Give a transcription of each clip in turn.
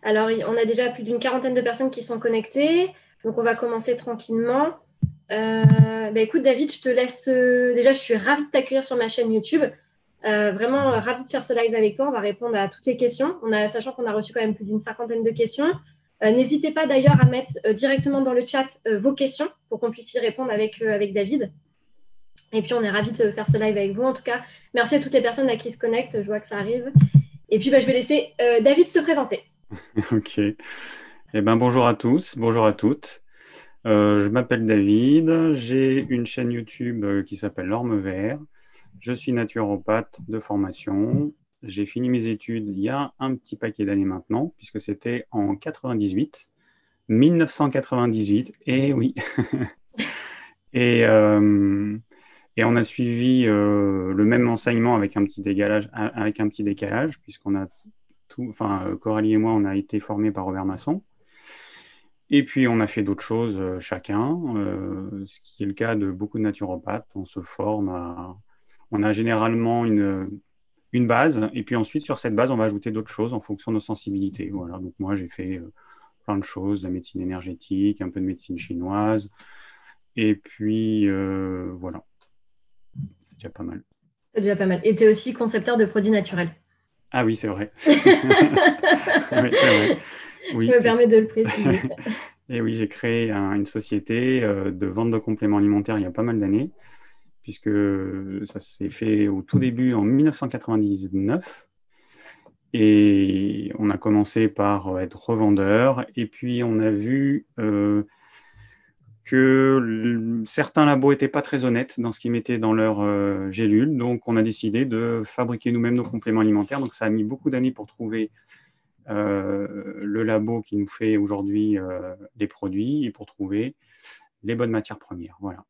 Alors, on a déjà plus d'une quarantaine de personnes qui sont connectées. Donc, on va commencer tranquillement. Écoute, David, je te laisse. Déjà, je suis ravie de t'accueillir sur ma chaîne YouTube. Vraiment ravie de faire ce live avec toi. On va répondre à toutes les questions. Sachant qu'on a reçu quand même plus d'une cinquantaine de questions. N'hésitez pas d'ailleurs à mettre directement dans le chat vos questions pour qu'on puisse y répondre avec David. Et puis, on est ravis de faire ce live avec vous. En tout cas, merci à toutes les personnes là qui se connectent. Je vois que ça arrive. Et puis, je vais laisser David se présenter. Ok. Eh ben, bonjour à tous, bonjour à toutes. Je m'appelle David, j'ai une chaîne YouTube qui s'appelle L'Orme Vert. Je suis naturopathe de formation. J'ai fini mes études il y a un petit paquet d'années maintenant, puisque c'était en 98, 1998, et oui. Et, euh, et on a suivi le même enseignement avec un petit décalage, puisqu'on a Coralie et moi, on a été formés par Robert Masson. Et puis, on a fait d'autres choses chacun, ce qui est le cas de beaucoup de naturopathes. On a généralement une base, et puis ensuite, sur cette base, on va ajouter d'autres choses en fonction de nos sensibilités. Voilà. Donc, moi, j'ai fait plein de choses, de la médecine énergétique, un peu de médecine chinoise, et puis voilà, c'est déjà pas mal. C'est déjà pas mal. Et tu es aussi concepteur de produits naturels. Ah oui, c'est vrai. Oui, c'est vrai. Je Oui, me c'est ça. permets de le préciser. Et oui, j'ai créé une société de vente de compléments alimentaires il y a pas mal d'années, puisque ça s'est fait au tout début en 1999. Et on a commencé par être revendeur, et puis on a vu que certains labos n'étaient pas très honnêtes dans ce qu'ils mettaient dans leurs gélules, donc on a décidé de fabriquer nous-mêmes nos compléments alimentaires. Donc ça a mis beaucoup d'années pour trouver le labo qui nous fait aujourd'hui les produits et pour trouver les bonnes matières premières. Voilà.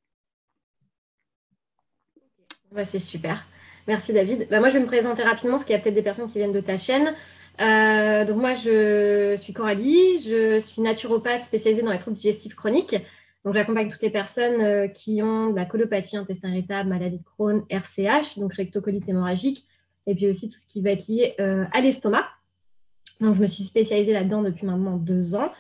C'est super. Merci David. Moi, je vais me présenter rapidement parce qu'il y a peut-être des personnes qui viennent de ta chaîne. Donc moi, je suis Coralie, je suis naturopathe spécialisée dans les troubles digestifs chroniques. Donc j'accompagne toutes les personnes qui ont de la colopathie, intestin irritable, maladie de Crohn, RCH, donc rectocolite hémorragique, et puis aussi tout ce qui va être lié à l'estomac. Donc je me suis spécialisée là-dedans depuis maintenant 2 ans.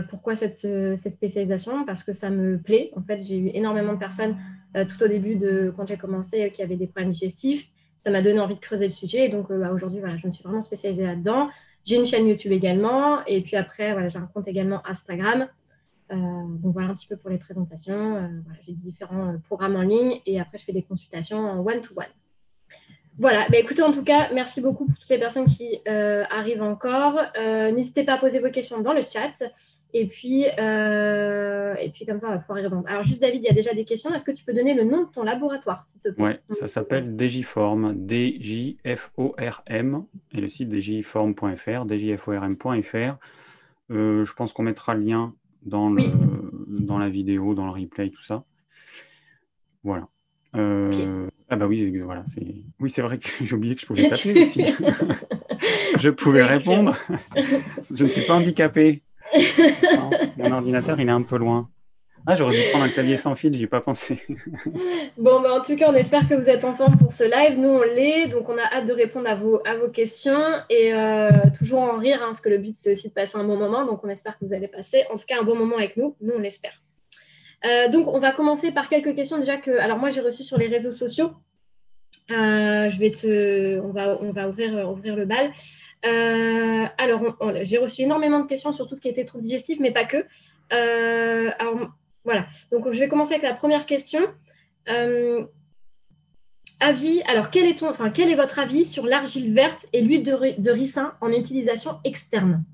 Pourquoi cette spécialisation? Parce que ça me plaît. En fait, j'ai eu énormément de personnes tout au début quand j'ai commencé qui avaient des problèmes digestifs. Ça m'a donné envie de creuser le sujet. Et donc, aujourd'hui, je me suis vraiment spécialisée là-dedans. J'ai une chaîne YouTube également. Et puis après, j'ai un compte également Instagram. Donc, voilà un petit peu pour les présentations. J'ai différents programmes en ligne. Et après, je fais des consultations en one-to-one. Voilà, écoutez, en tout cas, merci beaucoup pour toutes les personnes qui arrivent encore. N'hésitez pas à poser vos questions dans le chat. Et puis comme ça, on va pouvoir y répondre. Alors, juste David, il y a déjà des questions. Est-ce que tu peux donner le nom de ton laboratoire, s'il te plaît? Ouais, ça s'appelle Digiform, DJFORM, et le site digiform.fr, djform.fr. Je pense qu'on mettra le lien Oui. dans la vidéo, dans le replay, tout ça. Voilà. Okay. Ah bah oui, voilà. Oui, c'est vrai que j'ai oublié que je pouvais taper aussi. Je pouvais répondre. Je ne suis pas handicapé. Non, mon ordinateur, il est un peu loin. Ah, j'aurais dû prendre un clavier sans fil, j'y ai pas pensé. Bon, en tout cas, on espère que vous êtes en forme pour ce live. Nous, on l'est. Donc, on a hâte de répondre à vos questions et toujours en rire, parce que le but, c'est aussi de passer un bon moment. Donc, on espère que vous allez passer, en tout cas, un bon moment avec nous. Nous, on l'espère. Donc, on va commencer par quelques questions déjà alors moi, j'ai reçu sur les réseaux sociaux. On va ouvrir le bal. Alors, j'ai reçu énormément de questions sur tout ce qui était troubles digestifs, mais pas que. Alors, voilà. Donc, je vais commencer avec la première question. Alors, quel est votre avis sur l'argile verte et l'huile de ricin en utilisation externe?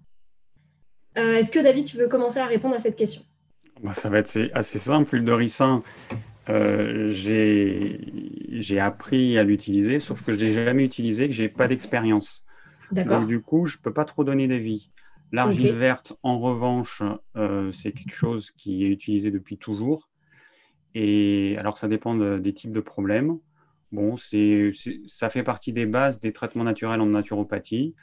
Est-ce que David, tu veux commencer à répondre à cette question? Bah, ça va être assez simple. L'huile de ricin, j'ai appris à l'utiliser, sauf que je ne l'ai jamais utilisé, que je n'ai pas d'expérience. Donc, D'accord. du coup, je ne peux pas trop donner d'avis. L'argile Ok. verte, en revanche, c'est quelque chose qui est utilisé depuis toujours. Et alors, ça dépend des types de problèmes. Bon, ça fait partie des bases des traitements naturels en naturopathie.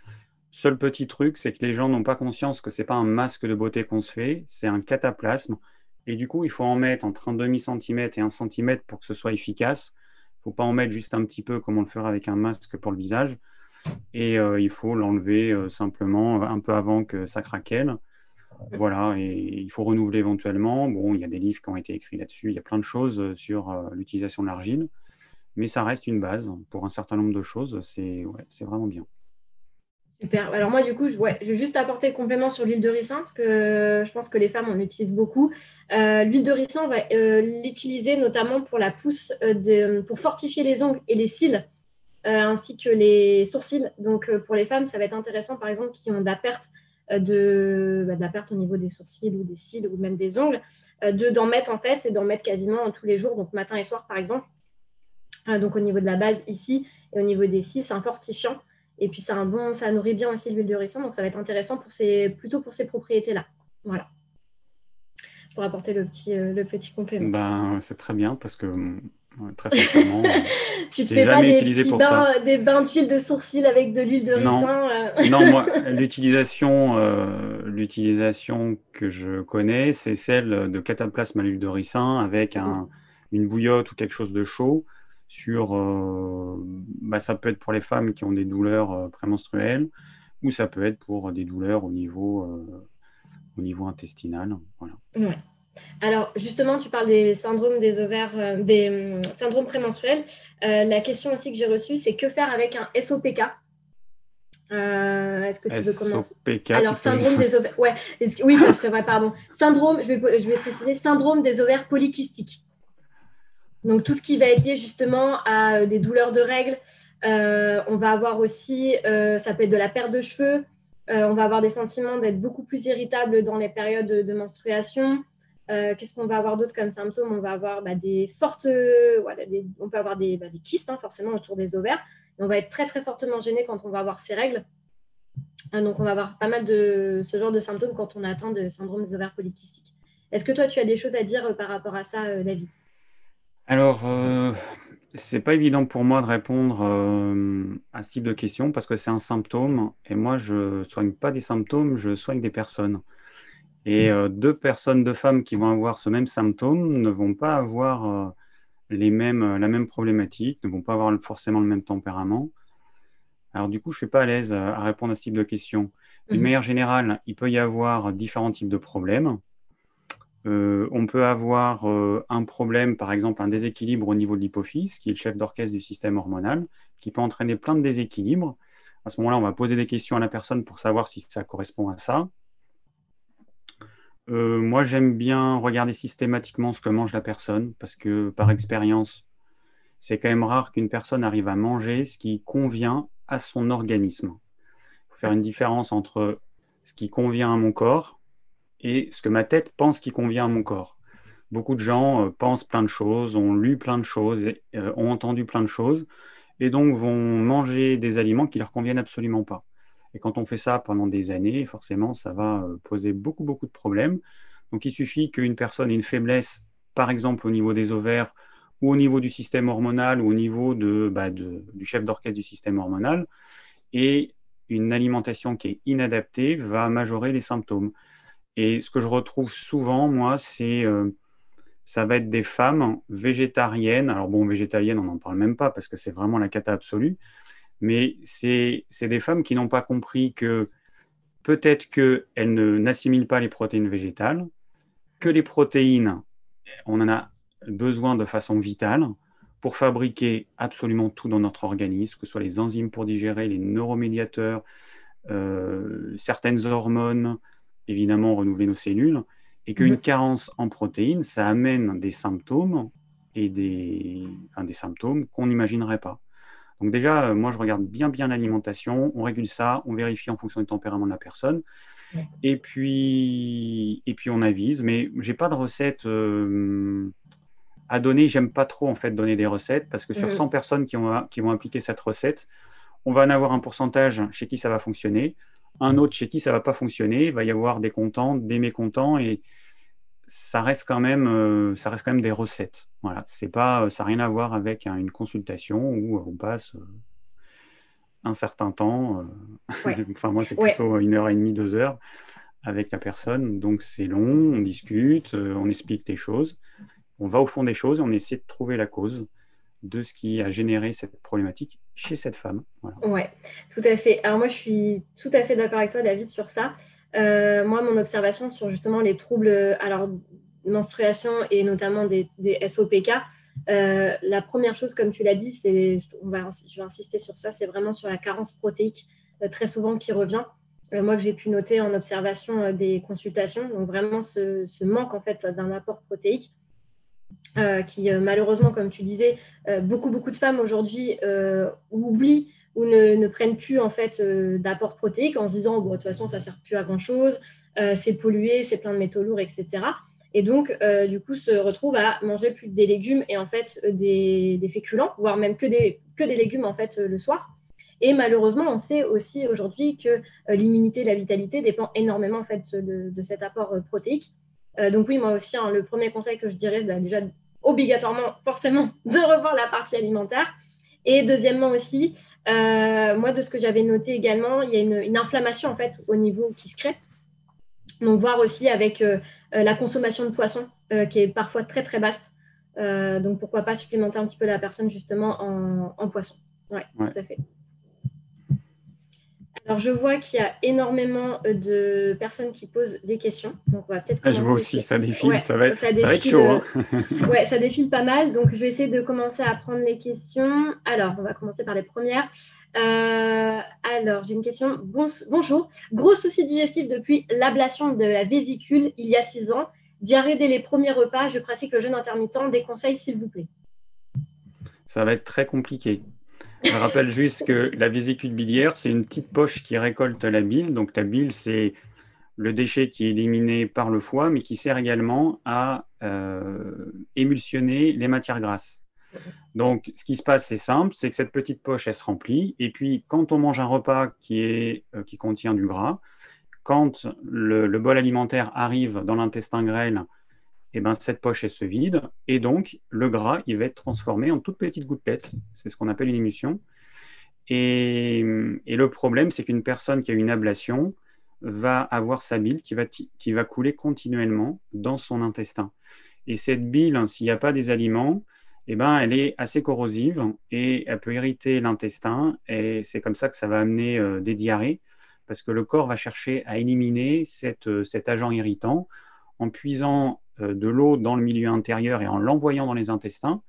Seul petit truc, c'est que les gens n'ont pas conscience que ce n'est pas un masque de beauté qu'on se fait, c'est un cataplasme. Et du coup, il faut en mettre entre un demi-centimètre et 1 centimètre pour que ce soit efficace. Il ne faut pas en mettre juste un petit peu comme on le ferait avec un masque pour le visage. et il faut l'enlever simplement un peu avant que ça craquelle. Voilà, et il faut renouveler éventuellement. Bon, il y a des livres qui ont été écrits là-dessus, il y a plein de choses sur l'utilisation de l'argile, mais ça reste une base pour un certain nombre de choses. C'est vraiment bien. Super. Alors moi, du coup, je vais juste apporter le complément sur l'huile de ricin, parce que je pense que les femmes, on l'utilise beaucoup. L'huile de ricin, on va l'utiliser notamment pour la pousse, pour fortifier les ongles et les cils, ainsi que les sourcils. Donc, pour les femmes, ça va être intéressant, par exemple, qui ont de la perte, de la perte au niveau des sourcils ou des cils ou même des ongles, d'en mettre en fait, et d'en mettre quasiment tous les jours, donc matin et soir, par exemple. Donc au niveau de la base ici et au niveau des cils, c'est un fortifiant. Et puis ça nourrit bien aussi l'huile de ricin, donc ça va être intéressant plutôt pour ces propriétés-là. Voilà, pour apporter le petit complément. Ben, c'est très bien parce que très sincèrement, Tu te je l'ai fais pas jamais des utilisé petits pour ça. bains, des bains d'huile de sourcil avec de l'huile de Non, ricin non, moi, l'utilisation que je connais, c'est celle de cataplasme à l'huile de ricin avec une bouillotte ou quelque chose de chaud sur, ça peut être pour les femmes qui ont des douleurs prémenstruelles ou ça peut être pour des douleurs au niveau intestinal. Voilà. Ouais. Alors, justement, tu parles des syndromes des ovaires, des syndromes prémenstruels. La question aussi que j'ai reçue, c'est que faire avec un SOPK? Est-ce que tu veux commencer? SOPK, tu Alors, peux syndrome des ovaires. Ouais, oui, c'est vrai, pardon. Syndrome, je vais préciser, syndrome des ovaires polykystiques. Donc, tout ce qui va être lié justement à des douleurs de règles. On va avoir aussi, ça peut être de la perte de cheveux. On va avoir des sentiments d'être beaucoup plus irritable dans les périodes de menstruation. Qu'est-ce qu'on va avoir d'autre comme symptômes? On va avoir des fortes, voilà, on peut avoir des kystes forcément autour des ovaires. Et on va être très très fortement gêné quand on va avoir ces règles. Donc on va avoir pas mal de ce genre de symptômes quand on a atteint de syndrome des ovaires polykystiques. Est-ce que toi tu as des choses à dire par rapport à ça, David? Alors, c'est pas évident pour moi de répondre à ce type de questions parce que c'est un symptôme et moi je soigne pas des symptômes, je soigne des personnes. Et deux femmes qui vont avoir ce même symptôme ne vont pas avoir la même problématique, ne vont pas avoir forcément le même tempérament. Alors du coup, je suis pas à l'aise à répondre à ce type de questions. D'une manière générale, il peut y avoir différents types de problèmes. On peut avoir un problème, par exemple un déséquilibre au niveau de l'hypophyse, qui est le chef d'orchestre du système hormonal, qui peut entraîner plein de déséquilibres. À ce moment-là, on va poser des questions à la personne pour savoir si ça correspond à ça. Moi, j'aime bien regarder systématiquement ce que mange la personne, parce que par expérience, c'est quand même rare qu'une personne arrive à manger ce qui convient à son organisme. Il faut faire une différence entre ce qui convient à mon corps et ce que ma tête pense qui convient à mon corps. Beaucoup de gens pensent plein de choses, ont lu plein de choses, ont entendu plein de choses, et donc vont manger des aliments qui leur conviennent absolument pas. Et quand on fait ça pendant des années, forcément, ça va poser beaucoup, beaucoup de problèmes. Donc il suffit qu'une personne ait une faiblesse, par exemple au niveau des ovaires, ou au niveau du système hormonal, ou au niveau du chef d'orchestre du système hormonal, et une alimentation qui est inadaptée va majorer les symptômes. Et ce que je retrouve souvent, moi, ça va être des femmes végétariennes. Alors bon, végétaliennes, on n'en parle même pas parce que c'est vraiment la cata absolue. Mais c'est des femmes qui n'ont pas compris que peut-être qu'elles n'assimilent pas les protéines végétales, que les protéines, on en a besoin de façon vitale pour fabriquer absolument tout dans notre organisme, que ce soit les enzymes pour digérer, les neuromédiateurs, certaines hormones, évidemment renouveler nos cellules, et qu'une carence en protéines, ça amène des symptômes et des symptômes qu'on n'imaginerait pas. Donc déjà, moi, je regarde bien l'alimentation, on régule ça, on vérifie en fonction du tempérament de la personne, et puis on avise. Mais j'ai pas de recette à donner. J'aime pas trop en fait donner des recettes parce que sur 100 personnes qui vont appliquer cette recette, on va en avoir un pourcentage chez qui ça va fonctionner, un autre chez qui ça va pas fonctionner. Il va y avoir des contents, des mécontents, et ça reste quand même des recettes. Voilà, c'est pas, ça n'a rien à voir avec une consultation où on passe un certain temps. Ouais. Enfin, moi, c'est Ouais. plutôt 1h30, 2 heures avec la personne. Donc, c'est long, on discute, on explique les choses. On va au fond des choses et on essaie de trouver la cause. de ce qui a généré cette problématique chez cette femme. Voilà. Ouais, tout à fait. Alors moi, je suis tout à fait d'accord avec toi, David, sur ça. Moi, mon observation sur justement les troubles, alors menstruation et notamment des SOPK, la première chose, comme tu l'as dit, je vais insister sur ça, c'est vraiment sur la carence protéique, très souvent qui revient. Moi, que j'ai pu noter en observation des consultations, donc vraiment ce manque en fait d'un apport protéique. Qui malheureusement, comme tu disais, beaucoup de femmes aujourd'hui oublient ou ne prennent plus en fait d'apport protéique en se disant bon, de toute façon ça ne sert plus à grand chose, c'est pollué, c'est plein de métaux lourds, etc. Et donc du coup se retrouvent à manger plus des légumes et en fait des féculents, voire même que des légumes en fait le soir. Et malheureusement, on sait aussi aujourd'hui que l'immunité, la vitalité dépend énormément en fait de cet apport protéique. Donc oui, moi aussi, hein, le premier conseil que je dirais, déjà obligatoirement, forcément, de revoir la partie alimentaire. Et deuxièmement aussi, moi, de ce que j'avais noté également, il y a une inflammation en fait au niveau qui se crée. Donc voir aussi avec la consommation de poissons qui est parfois très très basse. Donc pourquoi pas supplémenter un petit peu la personne justement en poisson. Ouais, tout à fait. Alors, je vois qu'il y a énormément de personnes qui posent des questions. Donc, on va peut-être commencer. Je vois aussi, ça défile, ouais, ça va être chaud. Hein. Ouais, ça défile pas mal. Donc, je vais essayer de commencer à prendre les questions. Alors, on va commencer par les premières. Alors, j'ai une question. Bonjour. Gros souci digestif depuis l'ablation de la vésicule il y a 6 ans. Diarrhée dès les premiers repas. Je pratique le jeûne intermittent. Des conseils, s'il vous plaît. Ça va être très compliqué. Je rappelle juste que la vésicule biliaire, c'est une petite poche qui récolte la bile. Donc la bile, c'est le déchet qui est éliminé par le foie, mais qui sert également à émulsionner les matières grasses. Donc ce qui se passe, c'est simple, c'est que cette petite poche, elle se remplit. Et puis quand on mange un repas qui contient du gras, quand le bol alimentaire arrive dans l'intestin grêle, et ben, cette poche, elle se vide, et donc le gras, il va être transformé en toutes petites gouttelettes. C'est ce qu'on appelle une émulsion. Et le problème, c'est qu'une personne qui a une ablation va avoir sa bile qui va couler continuellement dans son intestin. Et cette bile, s'il n'y a pas des aliments, eh ben, elle est assez corrosive et elle peut irriter l'intestin. Et c'est comme ça que ça va amener des diarrhées, parce que le corps va chercher à éliminer cet agent irritant en puisant de l'eau dans le milieu intérieur et en l'envoyant dans les intestins.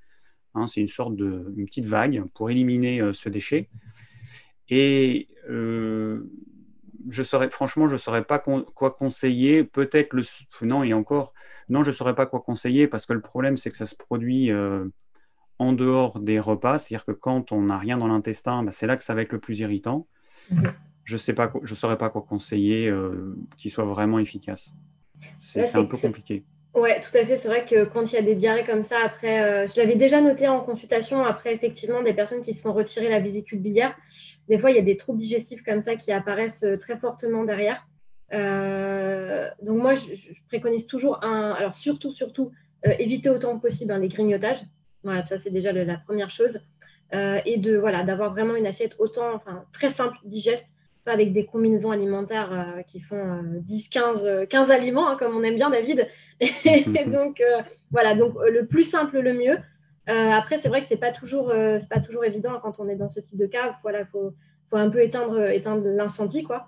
Hein, c'est une petite vague pour éliminer ce déchet. Et franchement, je ne saurais pas quoi conseiller. Peut-être non, je ne saurais pas quoi conseiller parce que le problème, c'est que ça se produit en dehors des repas. C'est-à-dire que quand on n'a rien dans l'intestin, c'est là que ça va être le plus irritant. Je ne saurais pas quoi conseiller qui soit vraiment efficace. C'est un peu compliqué. Ouais, tout à fait. C'est vrai que quand il y a des diarrhées comme ça, après, je l'avais déjà noté en consultation, après, effectivement, des personnes qui se font retirer la vésicule biliaire, des fois, il y a des troubles digestifs comme ça qui apparaissent très fortement derrière. Donc, moi, je préconise toujours alors surtout, éviter autant que possible les grignotages. Voilà, ça, c'est déjà la première chose. Et d'avoir vraiment une assiette très simple, digeste, pas avec des combinaisons alimentaires qui font 10, 15 aliments, hein, comme on aime bien, David. Et donc, donc le plus simple, le mieux. Après, c'est vrai que c'est pas toujours évident quand on est dans ce type de cas. Voilà, faut un peu éteindre l'incendie, quoi.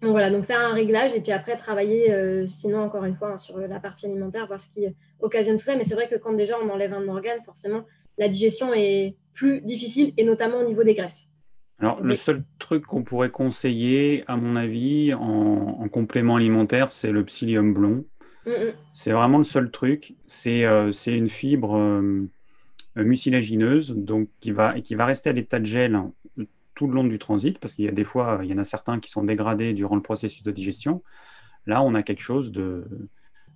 Donc voilà, donc faire un réglage et puis après travailler, sinon encore une fois, sur la partie alimentaire, voir ce qui occasionne tout ça. Mais c'est vrai que quand déjà on enlève un organe, forcément, la digestion est plus difficile et notamment au niveau des graisses. Alors, le seul truc qu'on pourrait conseiller, à mon avis, en complément alimentaire, c'est le psyllium blond. C'est vraiment le seul truc. C'est une fibre mucilagineuse donc, qui va rester à l'état de gel tout le long du transit, parce qu'il y a des fois, il y en a certains qui sont dégradés durant le processus de digestion. Là, on a quelque chose de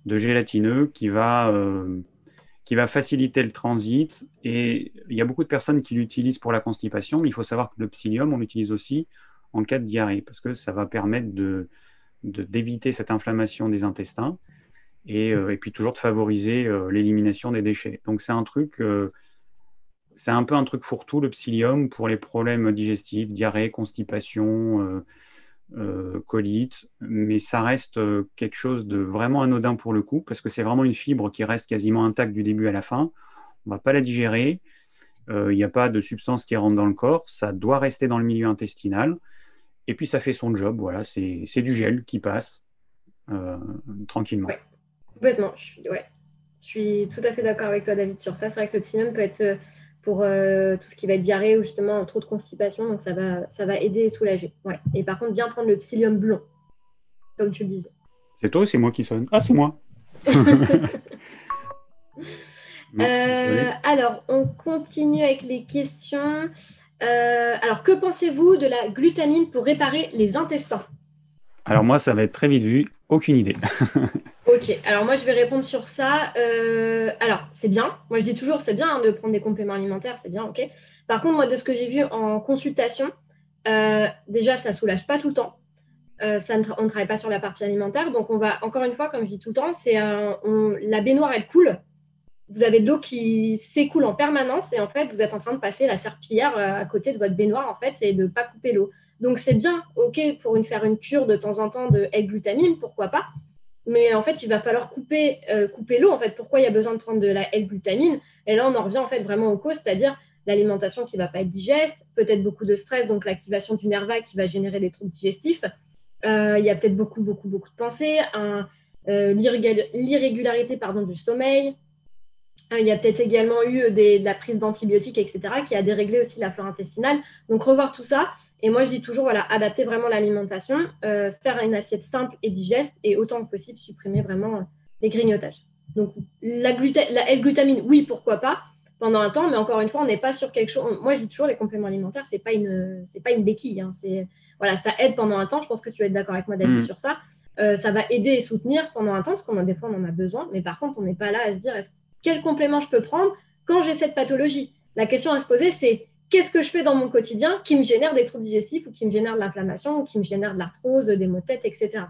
gélatineux qui va faciliter le transit. Et il y a beaucoup de personnes qui l'utilisent pour la constipation, mais il faut savoir que le psyllium, on l'utilise aussi en cas de diarrhée, parce que ça va permettre d'éviter cette inflammation des intestins et puis toujours de favoriser l'élimination des déchets. Donc c'est un peu un truc fourre-tout, le psyllium, pour les problèmes digestifs, diarrhée, constipation, colite, mais ça reste quelque chose de vraiment anodin pour le coup, parce que c'est vraiment une fibre qui reste quasiment intacte du début à la fin. On ne va pas la digérer, Il n'y a pas de substance qui rentre dans le corps, ça doit rester dans le milieu intestinal. Et puis, ça fait son job. Voilà, c'est du gel qui passe tranquillement. Ouais, complètement. Je suis tout à fait d'accord avec toi, David, sur ça. C'est vrai que le psyllium peut être pour tout ce qui va être diarrhée ou justement trop de constipation, donc ça va aider et soulager. Ouais. Et par contre, bien prendre le psyllium blond, comme tu le disais. C'est toi ou c'est moi qui sonne? Ah, c'est moi. Non, Alors, on continue avec les questions. Alors, que pensez-vous de la glutamine pour réparer les intestins? Alors moi, ça va être très vite vu. Aucune idée. Ok, alors moi je vais répondre sur ça. Alors, c'est bien. Moi je dis toujours, c'est bien de prendre des compléments alimentaires, c'est bien, ok. Par contre, moi de ce que j'ai vu en consultation, déjà ça soulage pas tout le temps. On ne travaille pas sur la partie alimentaire. Donc on va, encore une fois, comme je dis tout le temps, la baignoire elle coule. Vous avez de l'eau qui s'écoule en permanence et en fait vous êtes en train de passer la serpillière à côté de votre baignoire en fait et de ne pas couper l'eau. Donc c'est bien, ok, pour faire une cure de temps en temps de L-glutamine, pourquoi pas. Mais en fait, il va falloir couper l'eau. En fait, pourquoi il y a besoin de prendre de la L-glutamine? Et là, on en revient en fait vraiment aux causes, c'est-à-dire l'alimentation qui ne va pas être digeste, peut-être beaucoup de stress, donc l'activation du nerf vague qui va générer des troubles digestifs. Il y a peut-être beaucoup de pensées, l'irrégularité du sommeil. Il y a peut-être également eu de la prise d'antibiotiques, etc., qui a déréglé aussi la flore intestinale. Donc, revoir tout ça. Et moi, je dis toujours, voilà, adapter vraiment l'alimentation, faire une assiette simple et digeste et autant que possible supprimer vraiment les grignotages. Donc, la L-glutamine, oui, pourquoi pas, pendant un temps, mais encore une fois, on n'est pas sur quelque chose. Moi, je dis toujours, les compléments alimentaires, c'est pas une béquille. Hein. Voilà, ça aide pendant un temps. Je pense que tu vas être d'accord avec moi, David, sur ça. Ça va aider et soutenir pendant un temps, parce des fois, on en a besoin. Mais par contre, on n'est pas là à se dire, quel complément je peux prendre quand j'ai cette pathologie? La question à se poser, c'est qu'est-ce que je fais dans mon quotidien qui me génère des troubles digestifs ou qui me génère de l'inflammation ou qui me génère de l'arthrose, des maux de tête, etc.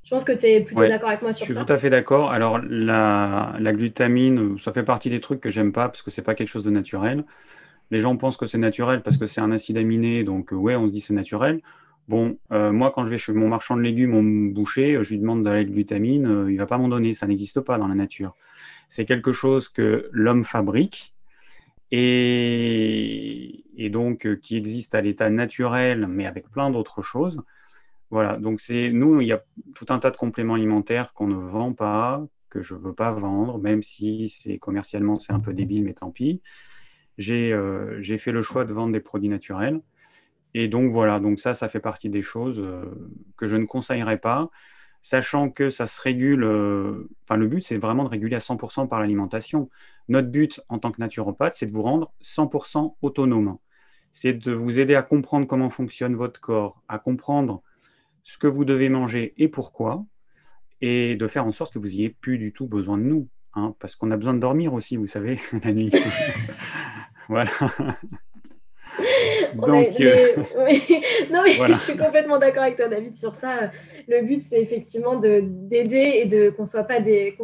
Je pense que tu es plutôt d'accord avec moi sur ça. Je suis tout à fait d'accord. Alors, la glutamine, ça fait partie des trucs que j'aime pas parce que c'est pas quelque chose de naturel. Les gens pensent que c'est naturel parce que c'est un acide aminé, donc ouais, on se dit c'est naturel. Bon, moi, quand je vais chez mon marchand de légumes, mon boucher, je lui demande de la glutamine, il va pas m'en donner, ça n'existe pas dans la nature. C'est quelque chose que l'homme fabrique et donc qui existe à l'état naturel, mais avec plein d'autres choses. Voilà, donc nous, il y a tout un tas de compléments alimentaires qu'on ne vend pas, que je ne veux pas vendre, même si commercialement c'est un peu débile, mais tant pis. J'ai fait le choix de vendre des produits naturels. Et donc voilà, donc ça fait partie des choses que je ne conseillerais pas, sachant que ça se régule, le but c'est vraiment de réguler à 100% par l'alimentation. Notre but en tant que naturopathe, c'est de vous rendre 100% autonome. C'est de vous aider à comprendre comment fonctionne votre corps, à comprendre ce que vous devez manger et pourquoi, et de faire en sorte que vous n'ayez plus du tout besoin de nous, hein, parce qu'on a besoin de dormir aussi, vous savez, la nuit. Voilà. Donc, non, mais voilà. Je suis complètement d'accord avec toi, David, sur ça. Le but, c'est effectivement d'aider et qu'on ne soit pas des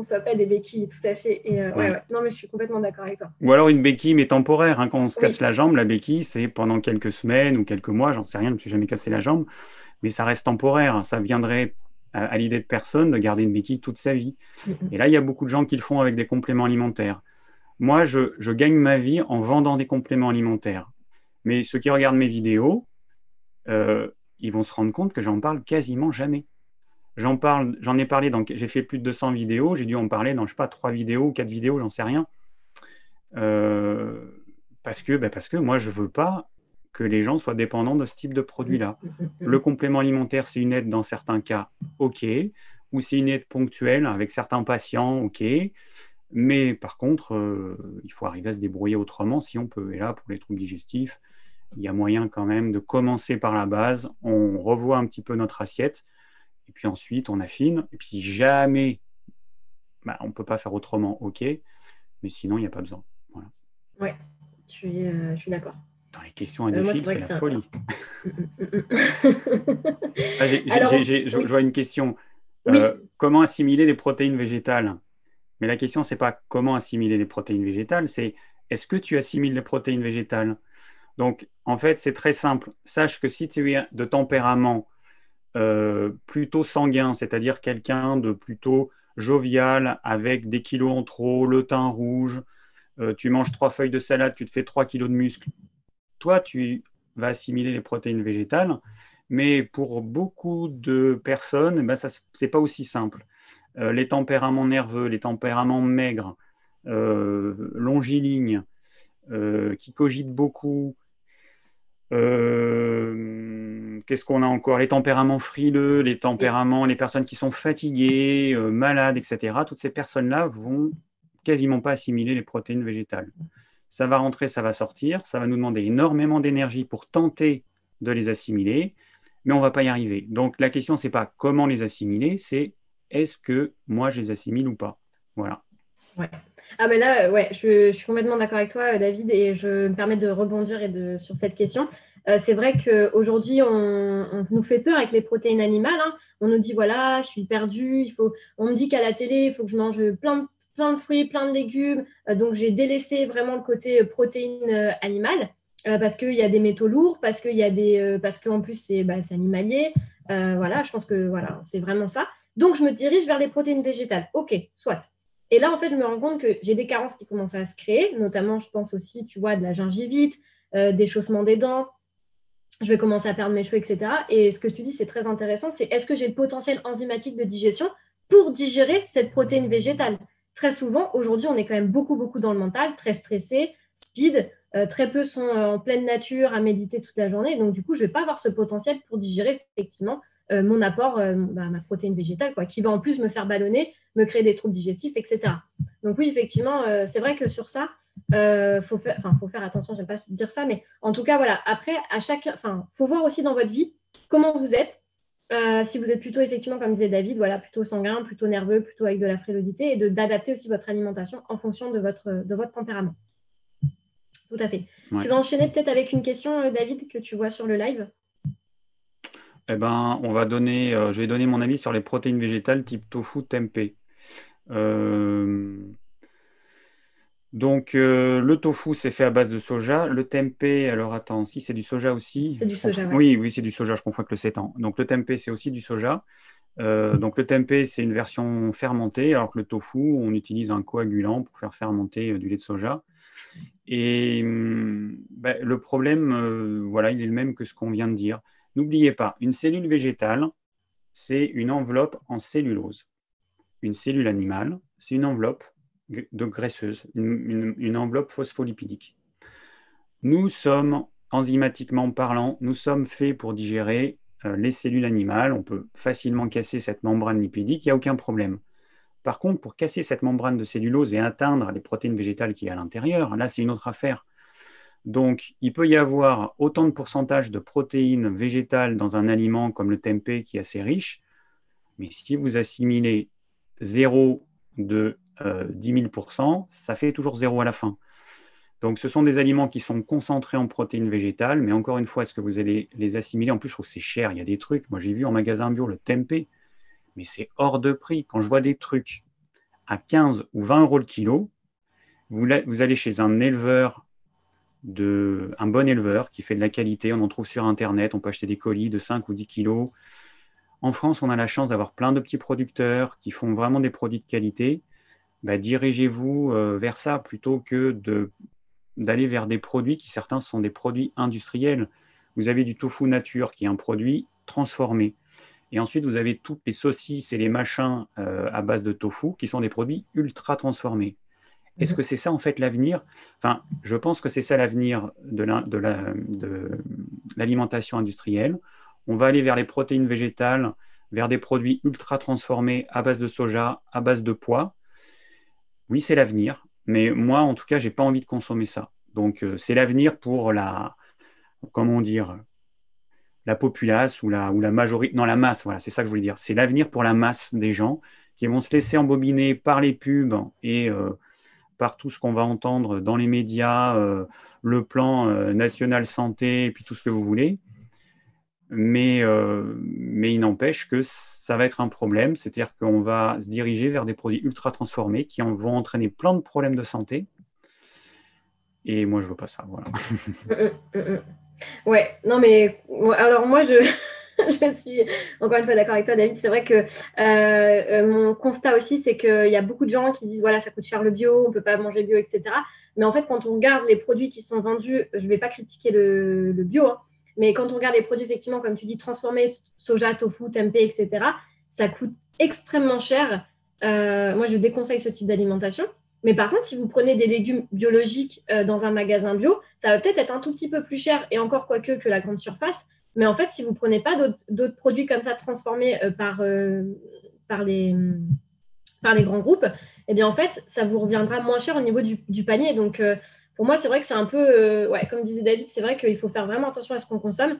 béquilles, tout à fait. Et ouais. Non, mais je suis complètement d'accord avec toi. Ou alors une béquille, mais temporaire. Hein, quand on se casse la jambe, la béquille, c'est pendant quelques semaines ou quelques mois, j'en sais rien, je ne me suis jamais cassé la jambe, mais ça reste temporaire. Ça viendrait à l'idée de personne de garder une béquille toute sa vie. Et là, il y a beaucoup de gens qui le font avec des compléments alimentaires. Moi, je gagne ma vie en vendant des compléments alimentaires. Mais ceux qui regardent mes vidéos, ils vont se rendre compte que j'en parle quasiment jamais. J'en ai parlé, j'ai fait plus de 200 vidéos, j'ai dû en parler dans, je sais pas, 3 vidéos, 4 vidéos, j'en sais rien. Parce que moi, je veux pas que les gens soient dépendants de ce type de produit-là. Le complément alimentaire, c'est une aide dans certains cas, ok, ou c'est une aide ponctuelle avec certains patients, ok. Mais par contre, il faut arriver à se débrouiller autrement si on peut. Et là, pour les troubles digestifs, il y a moyen quand même de commencer par la base. On revoit un petit peu notre assiette et puis ensuite on affine. Et puis si jamais on ne peut pas faire autrement, ok. Mais sinon, il n'y a pas besoin. Voilà. Ouais, je suis d'accord. Dans les questions à deux fils, c'est la folie. Je vois une question. Oui. Comment assimiler les protéines végétales? Mais la question, ce n'est pas comment assimiler les protéines végétales, c'est est-ce que tu assimiles les protéines végétales? Donc, en fait, c'est très simple. Sache que si tu es de tempérament plutôt sanguin, c'est-à-dire quelqu'un de plutôt jovial, avec des kilos en trop, le teint rouge, tu manges 3 feuilles de salade, tu te fais 3 kilos de muscles, toi, tu vas assimiler les protéines végétales. Mais pour beaucoup de personnes, ben ça, c'est pas aussi simple. Les tempéraments nerveux, les tempéraments maigres, longilignes, qui cogitent beaucoup. Qu'est-ce qu'on a encore? Les tempéraments frileux, les tempéraments, les personnes qui sont fatiguées, malades, etc. Toutes ces personnes-là vont quasiment pas assimiler les protéines végétales. Ça va rentrer, ça va sortir, ça va nous demander énormément d'énergie pour tenter de les assimiler, mais on ne va pas y arriver. Donc la question, c'est pas comment les assimiler, c'est est-ce que moi je les assimile ou pas? Voilà. Ouais. Ah ben là, ouais, je suis complètement d'accord avec toi, David, et je me permets de rebondir sur cette question. C'est vrai qu'aujourd'hui, on nous fait peur avec les protéines animales, hein. On nous dit, voilà, je suis perdue, on me dit qu'à la télé, il faut que je mange plein de fruits, plein de légumes. Donc, j'ai délaissé vraiment le côté protéines animales parce qu'il y a des métaux lourds, parce qu'en plus, c'est animalier. Voilà, je pense que voilà, c'est vraiment ça. Donc, je me dirige vers les protéines végétales. OK, soit. Et là, en fait, je me rends compte que j'ai des carences qui commencent à se créer, notamment, je pense aussi, tu vois, de la gingivite, des chaussements des dents. Je vais commencer à perdre mes cheveux, etc. Et ce que tu dis, c'est très intéressant, c'est est-ce que j'ai le potentiel enzymatique de digestion pour digérer cette protéine végétale? Très souvent, aujourd'hui, on est quand même beaucoup, beaucoup dans le mental, très stressé, speed. Très peu sont en pleine nature à méditer toute la journée. Donc, du coup, je ne vais pas avoir ce potentiel pour digérer effectivement mon apport, ma protéine végétale, quoi, qui va en plus me faire ballonner, me créer des troubles digestifs, etc. Donc oui, effectivement, c'est vrai que sur ça, faut faire attention, j'aime pas dire ça, mais en tout cas, voilà. Après, faut voir aussi dans votre vie comment vous êtes. Si vous êtes plutôt, effectivement, comme disait David, voilà, plutôt sanguin, plutôt nerveux, plutôt avec de la frilosité, et d'adapter aussi votre alimentation en fonction de votre tempérament. Tout à fait. Ouais. Tu vas enchaîner peut-être avec une question, David, que tu vois sur le live. Eh ben, je vais donner mon avis sur les protéines végétales type tofu tempeh. Donc, le tofu, c'est fait à base de soja. Le tempeh, alors attends, si c'est du soja aussi. C'est du soja, ouais. Oui, c'est du soja, je confonds avec le sétan. Donc, le tempeh, c'est aussi du soja. Donc, le tempeh, c'est une version fermentée, alors que le tofu, on utilise un coagulant pour faire fermenter du lait de soja. Et le problème, voilà, il est le même que ce qu'on vient de dire. N'oubliez pas, une cellule végétale, c'est une enveloppe en cellulose. Une cellule animale, c'est une enveloppe de graisseuse, une enveloppe phospholipidique. Nous sommes, enzymatiquement parlant, nous sommes faits pour digérer les cellules animales. On peut facilement casser cette membrane lipidique, il n'y a aucun problème. Par contre, pour casser cette membrane de cellulose et atteindre les protéines végétales qui y a à l'intérieur, là, c'est une autre affaire. Donc, il peut y avoir autant de pourcentage de protéines végétales dans un aliment comme le tempeh qui est assez riche, mais si vous assimilez 0 de 10 000%, ça fait toujours 0 à la fin. Donc, ce sont des aliments qui sont concentrés en protéines végétales, mais encore une fois, est-ce que vous allez les assimiler? En plus, je trouve que c'est cher. Il y a des trucs, moi j'ai vu en magasin bio le tempeh, mais c'est hors de prix. Quand je vois des trucs à 15 ou 20 euros le kilo, vous allez chez un éleveur, un bon éleveur qui fait de la qualité, on en trouve sur Internet, on peut acheter des colis de 5 ou 10 kilos. En France, on a la chance d'avoir plein de petits producteurs qui font vraiment des produits de qualité. Dirigez-vous vers ça plutôt que d'aller vers des produits qui, certains, sont des produits industriels. Vous avez du tofu nature qui est un produit transformé. Et ensuite, vous avez toutes les saucisses et les machins à base de tofu qui sont des produits ultra transformés. Est-ce que c'est ça, en fait, l'avenir? Enfin, je pense que c'est ça l'avenir de l'alimentation industrielle. On va aller vers les protéines végétales, vers des produits ultra transformés à base de soja, à base de pois. Oui, c'est l'avenir, mais moi, en tout cas, j'ai pas envie de consommer ça. Donc, c'est l'avenir pour comment dire, la populace ou la majorité, non, la masse, voilà, c'est ça que je voulais dire. C'est l'avenir pour la masse des gens qui vont se laisser embobiner par les pubs et par tout ce qu'on va entendre dans les médias, le plan national santé, et puis tout ce que vous voulez. Mais il n'empêche que ça va être un problème, c'est-à-dire qu'on va se diriger vers des produits ultra transformés qui vont entraîner plein de problèmes de santé. Et moi, je ne veux pas ça. Voilà. Ouais, non mais alors moi Je suis encore une fois d'accord avec toi, David. C'est vrai que mon constat aussi, c'est qu'il y a beaucoup de gens qui disent voilà, ça coûte cher le bio, on ne peut pas manger bio, etc. Mais en fait, quand on regarde les produits qui sont vendus, je ne vais pas critiquer le bio, hein, mais quand on regarde les produits, effectivement, comme tu dis, transformés, soja, tofu, tempeh, etc., ça coûte extrêmement cher. Moi, je déconseille ce type d'alimentation. Mais par contre, si vous prenez des légumes biologiques dans un magasin bio, ça va peut-être être un tout petit peu plus cher, et encore quoique que la grande surface. Mais en fait, si vous ne prenez pas d'autres produits comme ça transformés par les grands groupes, eh bien, en fait, ça vous reviendra moins cher au niveau du panier. Donc, pour moi, c'est vrai que c'est un peu, ouais, comme disait David, c'est vrai qu'il faut faire vraiment attention à ce qu'on consomme.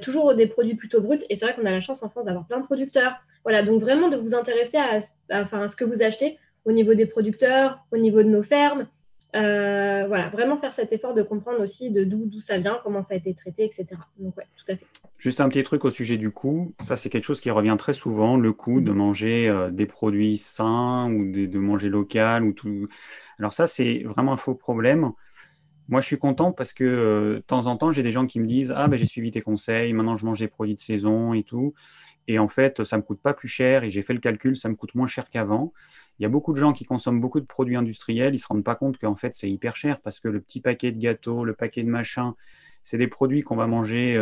Toujours des produits plutôt bruts. Et c'est vrai qu'on a la chance en France d'avoir plein de producteurs. Voilà, donc vraiment de vous intéresser à ce que vous achetez au niveau des producteurs, au niveau de nos fermes. Voilà, vraiment faire cet effort de comprendre aussi d'où ça vient, comment ça a été traité, etc. Donc, ouais, tout à fait. Juste un petit truc au sujet du coût. Ça, c'est quelque chose qui revient très souvent, le coût de manger des produits sains ou de manger local ou tout. Alors ça, c'est vraiment un faux problème. Moi, je suis content parce que de temps en temps, j'ai des gens qui me disent, ah, ben, j'ai suivi tes conseils, maintenant je mange des produits de saison et tout. Et en fait, ça ne me coûte pas plus cher et j'ai fait le calcul, ça me coûte moins cher qu'avant. Il y a beaucoup de gens qui consomment beaucoup de produits industriels, ils ne se rendent pas compte qu'en fait, c'est hyper cher parce que le petit paquet de gâteaux, le paquet de machin, c'est des produits qu'on va manger,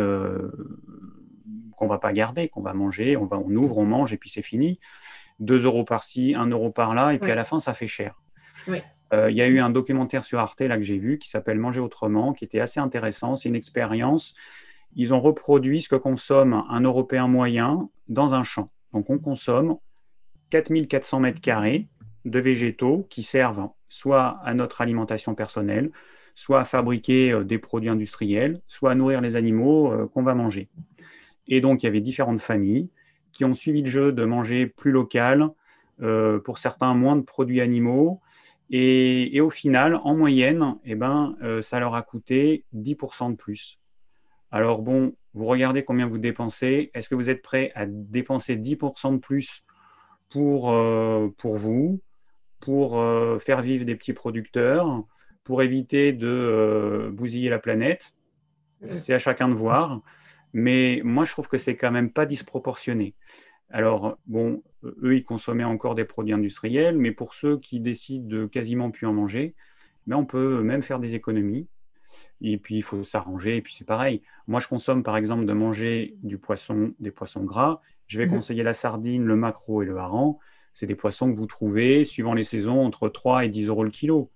qu'on ne va pas garder, qu'on va manger, on ouvre, on mange et puis c'est fini. 2 € par-ci, 1 € par-là, et puis à la fin, ça fait cher. Oui. Il y a eu un documentaire sur Arte là, que j'ai vu qui s'appelle Manger autrement, qui était assez intéressant. C'est une expérience. Ils ont reproduit ce que consomme un Européen moyen dans un champ. Donc, on consomme 4400 mètres carrés de végétaux qui servent soit à notre alimentation personnelle, soit à fabriquer des produits industriels, soit à nourrir les animaux qu'on va manger. Et donc, il y avait différentes familles qui ont suivi le jeu de manger plus local, pour certains moins de produits animaux. Et au final, en moyenne, eh ben, ça leur a coûté 10% de plus. Alors bon, vous regardez combien vous dépensez. Est-ce que vous êtes prêt à dépenser 10% de plus pour vous, pour faire vivre des petits producteurs, pour éviter de bousiller la planète? C'est à chacun de voir. Mais moi, je trouve que c'est quand même pas disproportionné. Alors, bon, eux, ils consommaient encore des produits industriels, mais pour ceux qui décident de quasiment plus en manger, ben, on peut même faire des économies. Et puis, il faut s'arranger. Et puis, c'est pareil. Moi, je consomme, par exemple, de manger du poisson, des poissons gras. Je vais conseiller la sardine, le maquereau et le hareng. C'est des poissons que vous trouvez, suivant les saisons, entre 3 et 10 € le kilo.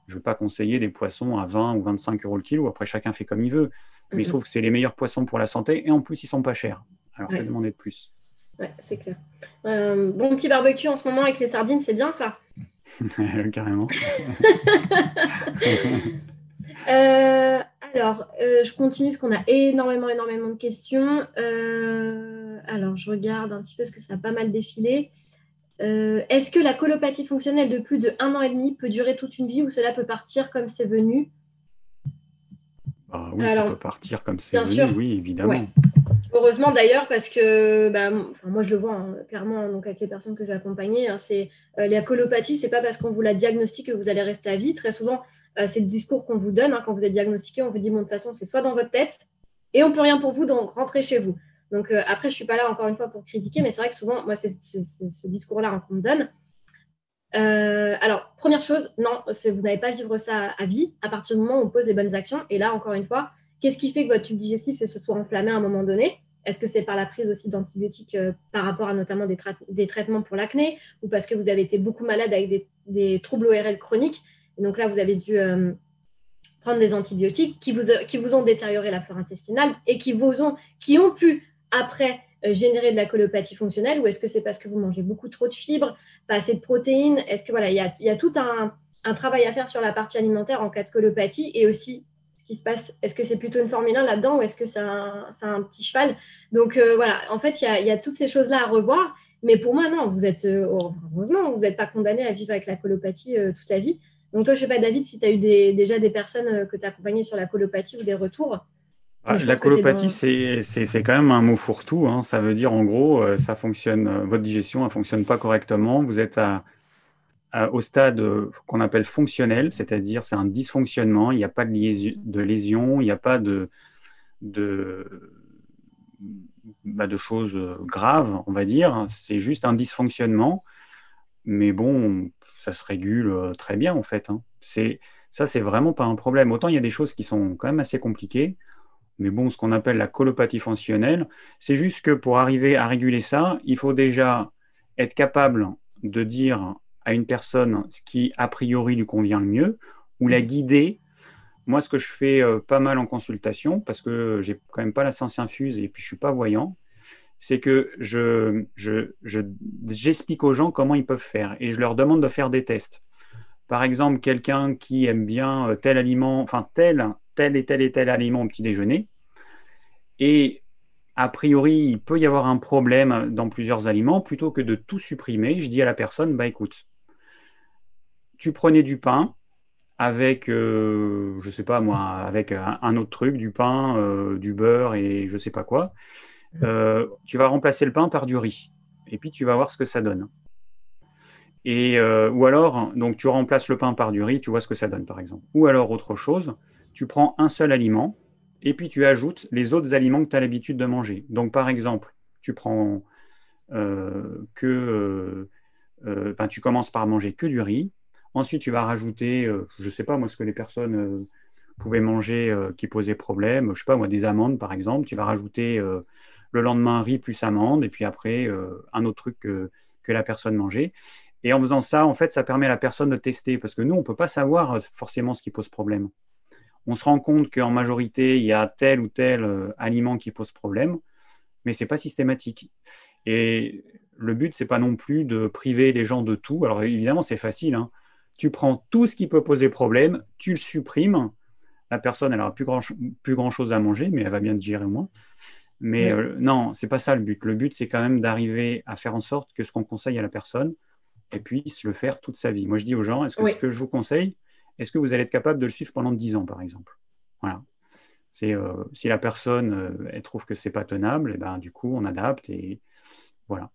Je ne vais pas conseiller des poissons à 20 ou 25 € le kilo. Après, chacun fait comme il veut. Mais il se trouve que c'est les meilleurs poissons pour la santé. Et en plus, ils ne sont pas chers. Alors, que demander de plus? Ouais, c'est clair. Bon petit barbecue en ce moment avec les sardines, c'est bien ça. Carrément. Alors, je continue parce qu'on a énormément de questions. Alors, je regarde un petit peu parce que ça a pas mal défilé. Est-ce que la colopathie fonctionnelle de plus de 1 an et demi peut durer toute une vie ou cela peut partir comme c'est venu? Oui, alors, ça peut partir comme c'est venu, sûr. Oui, évidemment. Ouais. Heureusement d'ailleurs, parce que moi je le vois clairement donc, avec les personnes que j'ai accompagnées, c'est la colopathie, c'est pas parce qu'on vous la diagnostique que vous allez rester à vie. Très souvent, c'est le discours qu'on vous donne quand vous êtes diagnostiqué. On vous dit, bon, de toute façon, c'est soit dans votre tête et on peut rien pour vous, donc rentrez chez vous. Donc après, je suis pas là encore une fois pour critiquer, mais c'est vrai que souvent, moi, c'est ce discours-là qu'on me donne. Alors, première chose, non, vous n'allez pas vivre ça à vie à partir du moment où on pose les bonnes actions. Et là, encore une fois, qu'est-ce qui fait que votre tube digestif se soit enflammé à un moment donné? Est-ce que c'est par la prise aussi d'antibiotiques par rapport à notamment des traitements pour l'acné ou parce que vous avez été beaucoup malade avec des troubles ORL chroniques? Et donc là, vous avez dû prendre des antibiotiques qui vous ont détérioré la flore intestinale et qui ont pu, après, générer de la colopathie fonctionnelle, ou est-ce que c'est parce que vous mangez beaucoup trop de fibres, pas assez de protéines? Est-ce que voilà, il y a tout un travail à faire sur la partie alimentaire en cas de colopathie, et aussi ce qui se passe, est-ce que c'est plutôt une Formule 1 là-dedans ou est-ce que c'est un petit cheval? Donc voilà, en fait, il y a toutes ces choses-là à revoir. Mais pour moi, non, vous êtes, heureusement, vous n'êtes pas condamné à vivre avec la colopathie toute la vie. Donc toi, je ne sais pas, David, si tu as eu déjà des personnes que tu as accompagnées sur la colopathie ou des retours. La colopathie, c'est quand même un mot fourre-tout. Hein. Ça veut dire, en gros, ça fonctionne, votre digestion ne fonctionne pas correctement. Vous êtes au stade qu'on appelle fonctionnel, c'est-à-dire c'est un dysfonctionnement. Il n'y a pas de lésion, il n'y a pas de choses graves, on va dire. C'est juste un dysfonctionnement. Mais bon, ça se régule très bien, en fait. Hein. Ça, c'est vraiment pas un problème. Autant il y a des choses qui sont quand même assez compliquées. Mais bon, ce qu'on appelle la colopathie fonctionnelle, c'est juste que pour arriver à réguler ça, il faut déjà être capable de dire à une personne ce qui, a priori, lui convient le mieux, ou la guider. Moi, ce que je fais pas mal en consultation, parce que j'ai quand même pas la science infuse et puis je suis pas voyant, c'est que j'explique aux gens comment ils peuvent faire et je leur demande de faire des tests. Par exemple, quelqu'un qui aime bien tel aliment, enfin tel aliment au petit déjeuner, et a priori, il peut y avoir un problème dans plusieurs aliments, plutôt que de tout supprimer, je dis à la personne, bah écoute, tu prenais du pain avec, je sais pas moi, avec un autre truc, du pain, du beurre et je sais pas quoi. Tu vas remplacer le pain par du riz. Et puis tu vas voir ce que ça donne. Et, ou alors, donc tu remplaces le pain par du riz, tu vois ce que ça donne par exemple. Ou alors autre chose, tu prends un seul aliment et puis tu ajoutes les autres aliments que tu as l'habitude de manger. Donc par exemple, tu prends tu commences par manger que du riz. Ensuite, tu vas rajouter, je ne sais pas moi ce que les personnes pouvaient manger qui posait problème, je ne sais pas moi, des amandes par exemple. Tu vas rajouter le lendemain riz plus amandes et puis après un autre truc que la personne mangeait. Et en faisant ça, en fait, ça permet à la personne de tester parce que nous, on ne peut pas savoir forcément ce qui pose problème. On se rend compte qu'en majorité, il y a tel ou tel aliment qui pose problème, mais ce n'est pas systématique. Et le but, c'est pas non plus de priver les gens de tout. Alors évidemment, c'est facile. Hein. Tu prends tout ce qui peut poser problème, tu le supprimes. La personne, elle n'aura plus grand chose à manger, mais elle va bien digérer au moins. Mais Oui. non, c'est pas ça le but. Le but, c'est quand même d'arriver à faire en sorte que ce qu'on conseille à la personne, elle puisse le faire toute sa vie. Moi, je dis aux gens, est-ce que Oui. ce que je vous conseille, est-ce que vous allez être capable de le suivre pendant 10 ans, par exemple? Voilà. Si la personne, elle trouve que c'est pas tenable, et ben, du coup, on adapte et voilà.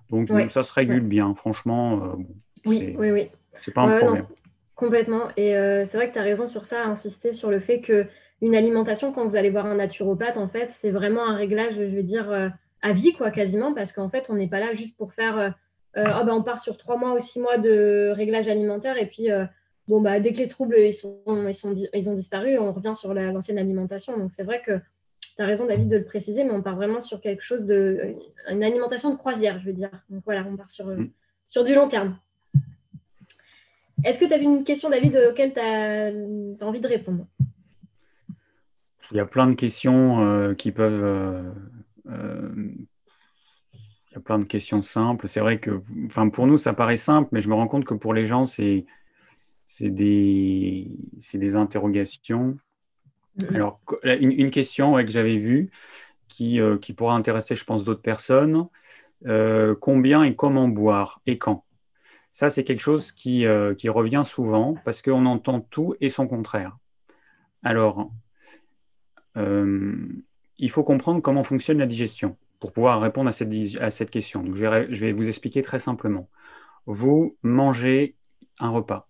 Donc, Oui. ça se régule bien. Franchement, bon, Oui, oui, oui. c'est pas un Ouais, non, problème. complètement. Et c'est vrai que tu as raison sur ça, insister sur le fait que une alimentation, quand vous allez voir un naturopathe, en fait, c'est vraiment un réglage, je vais dire, à vie, quoi, quasiment, parce qu'en fait, on n'est pas là juste pour faire, oh, ben, on part sur 3 mois ou 6 mois de réglage alimentaire, et puis, bon, bah, dès que les troubles, ils ont disparu, on revient sur l'ancienne alimentation. Donc, c'est vrai que tu as raison, David, de le préciser, mais on part vraiment sur quelque chose une alimentation de croisière, je veux dire. Donc, voilà, on part sur du long terme. Est-ce que tu avais une question, David, auquel tu as envie de répondre? Il y a plein de questions qui peuvent. Il y a plein de questions simples. C'est vrai que, enfin, pour nous, ça paraît simple, mais je me rends compte que pour les gens, c'est des interrogations. Alors, une question ouais, que j'avais vue qui pourra intéresser, je pense, d'autres personnes. Combien et comment boire et quand? Ça, c'est quelque chose qui revient souvent parce qu'on entend tout et son contraire. Alors, euh, il faut comprendre comment fonctionne la digestion pour pouvoir répondre à cette question. Donc, je vais vous expliquer très simplement. Vous mangez un repas.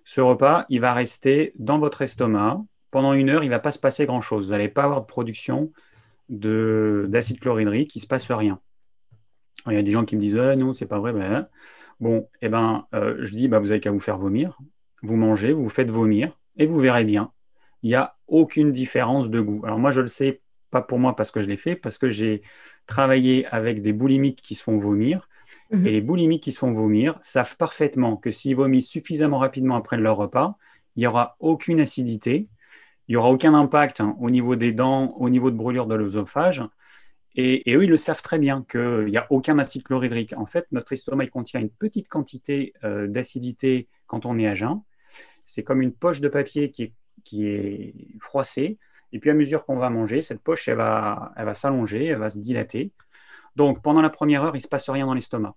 Ce repas, il va rester dans votre estomac. Pendant 1 heure, il ne va pas se passer grand-chose. Vous n'allez pas avoir de production d'acide chlorhydrique, il ne se passe rien. Il y a des gens qui me disent non, c'est pas vrai. Ben, bon, eh ben, je dis vous avez qu'à vous faire vomir. Vous mangez, vous vous faites vomir et vous verrez bien. Il n'y a aucune différence de goût. Alors moi, je le sais pas pour moi parce que je l'ai fait, parce que j'ai travaillé avec des boulimiques qui se font vomir. Et les boulimiques qui se font vomir savent parfaitement que s'ils vomissent suffisamment rapidement après leur repas, il n'y aura aucune acidité, il n'y aura aucun impact au niveau des dents, au niveau de brûlure de l'œsophage. Et eux, ils le savent très bien qu'il n'y a aucun acide chlorhydrique. En fait, notre estomac il contient une petite quantité d'acidité quand on est à jeun. C'est comme une poche de papier qui est froissée. Et puis, à mesure qu'on va manger, cette poche, elle va s'allonger, elle va se dilater. Donc, pendant la première heure, il ne se passe rien dans l'estomac.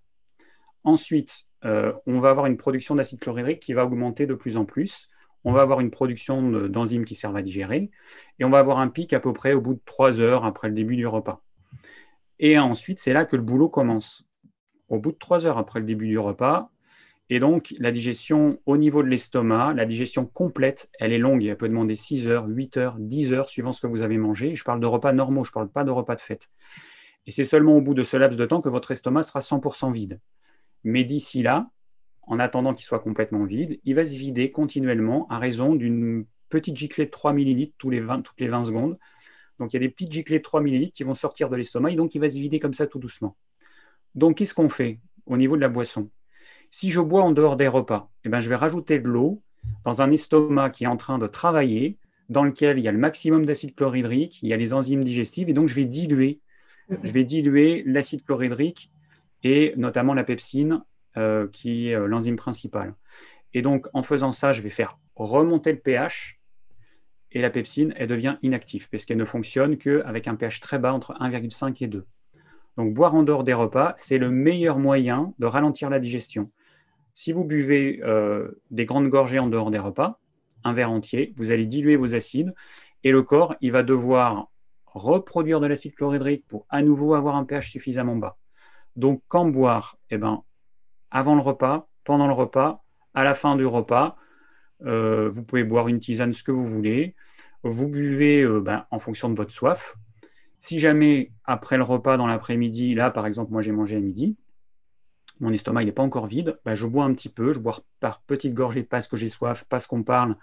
Ensuite, on va avoir une production d'acide chlorhydrique qui va augmenter de plus en plus. On va avoir une production d'enzymes qui servent à digérer. Et on va avoir un pic à peu près au bout de 3 heures après le début du repas. Et ensuite, c'est là que le boulot commence. Au bout de 3 heures après le début du repas, Et donc, la digestion au niveau de l'estomac, la digestion complète, elle est longue. Elle peut demander 6 heures, 8 heures, 10 heures, suivant ce que vous avez mangé. Je parle de repas normaux, je ne parle pas de repas de fête. Et c'est seulement au bout de ce laps de temps que votre estomac sera 100% vide. Mais d'ici là, en attendant qu'il soit complètement vide, il va se vider continuellement à raison d'une petite giclée de 3 millilitres toutes les 20 secondes. Donc, il y a des petites giclées de 3 millilitres qui vont sortir de l'estomac et donc il va se vider comme ça tout doucement. Donc, qu'est-ce qu'on fait au niveau de la boisson? Si je bois en dehors des repas, eh ben, je vais rajouter de l'eau dans un estomac qui est en train de travailler, dans lequel il y a le maximum d'acide chlorhydrique, il y a les enzymes digestives, et donc je vais diluer l'acide chlorhydrique et notamment la pepsine, qui est l'enzyme principale. Et donc, en faisant ça, je vais faire remonter le pH et la pepsine, elle devient inactive parce qu'elle ne fonctionne qu'avec un pH très bas entre 1,5 et 2. Donc, boire en dehors des repas, c'est le meilleur moyen de ralentir la digestion. Si vous buvez des grandes gorgées en dehors des repas, un verre entier, vous allez diluer vos acides et le corps, il va devoir reproduire de l'acide chlorhydrique pour à nouveau avoir un pH suffisamment bas. Donc, quand boire? Eh ben, avant le repas, pendant le repas, à la fin du repas. Vous pouvez boire une tisane, ce que vous voulez. Vous buvez en fonction de votre soif. Si jamais, après le repas dans l'après-midi, là, par exemple, moi, j'ai mangé à midi, mon estomac, il n'est pas encore vide, je bois un petit peu, je bois par petites gorgées parce que j'ai soif, parce qu'on parle,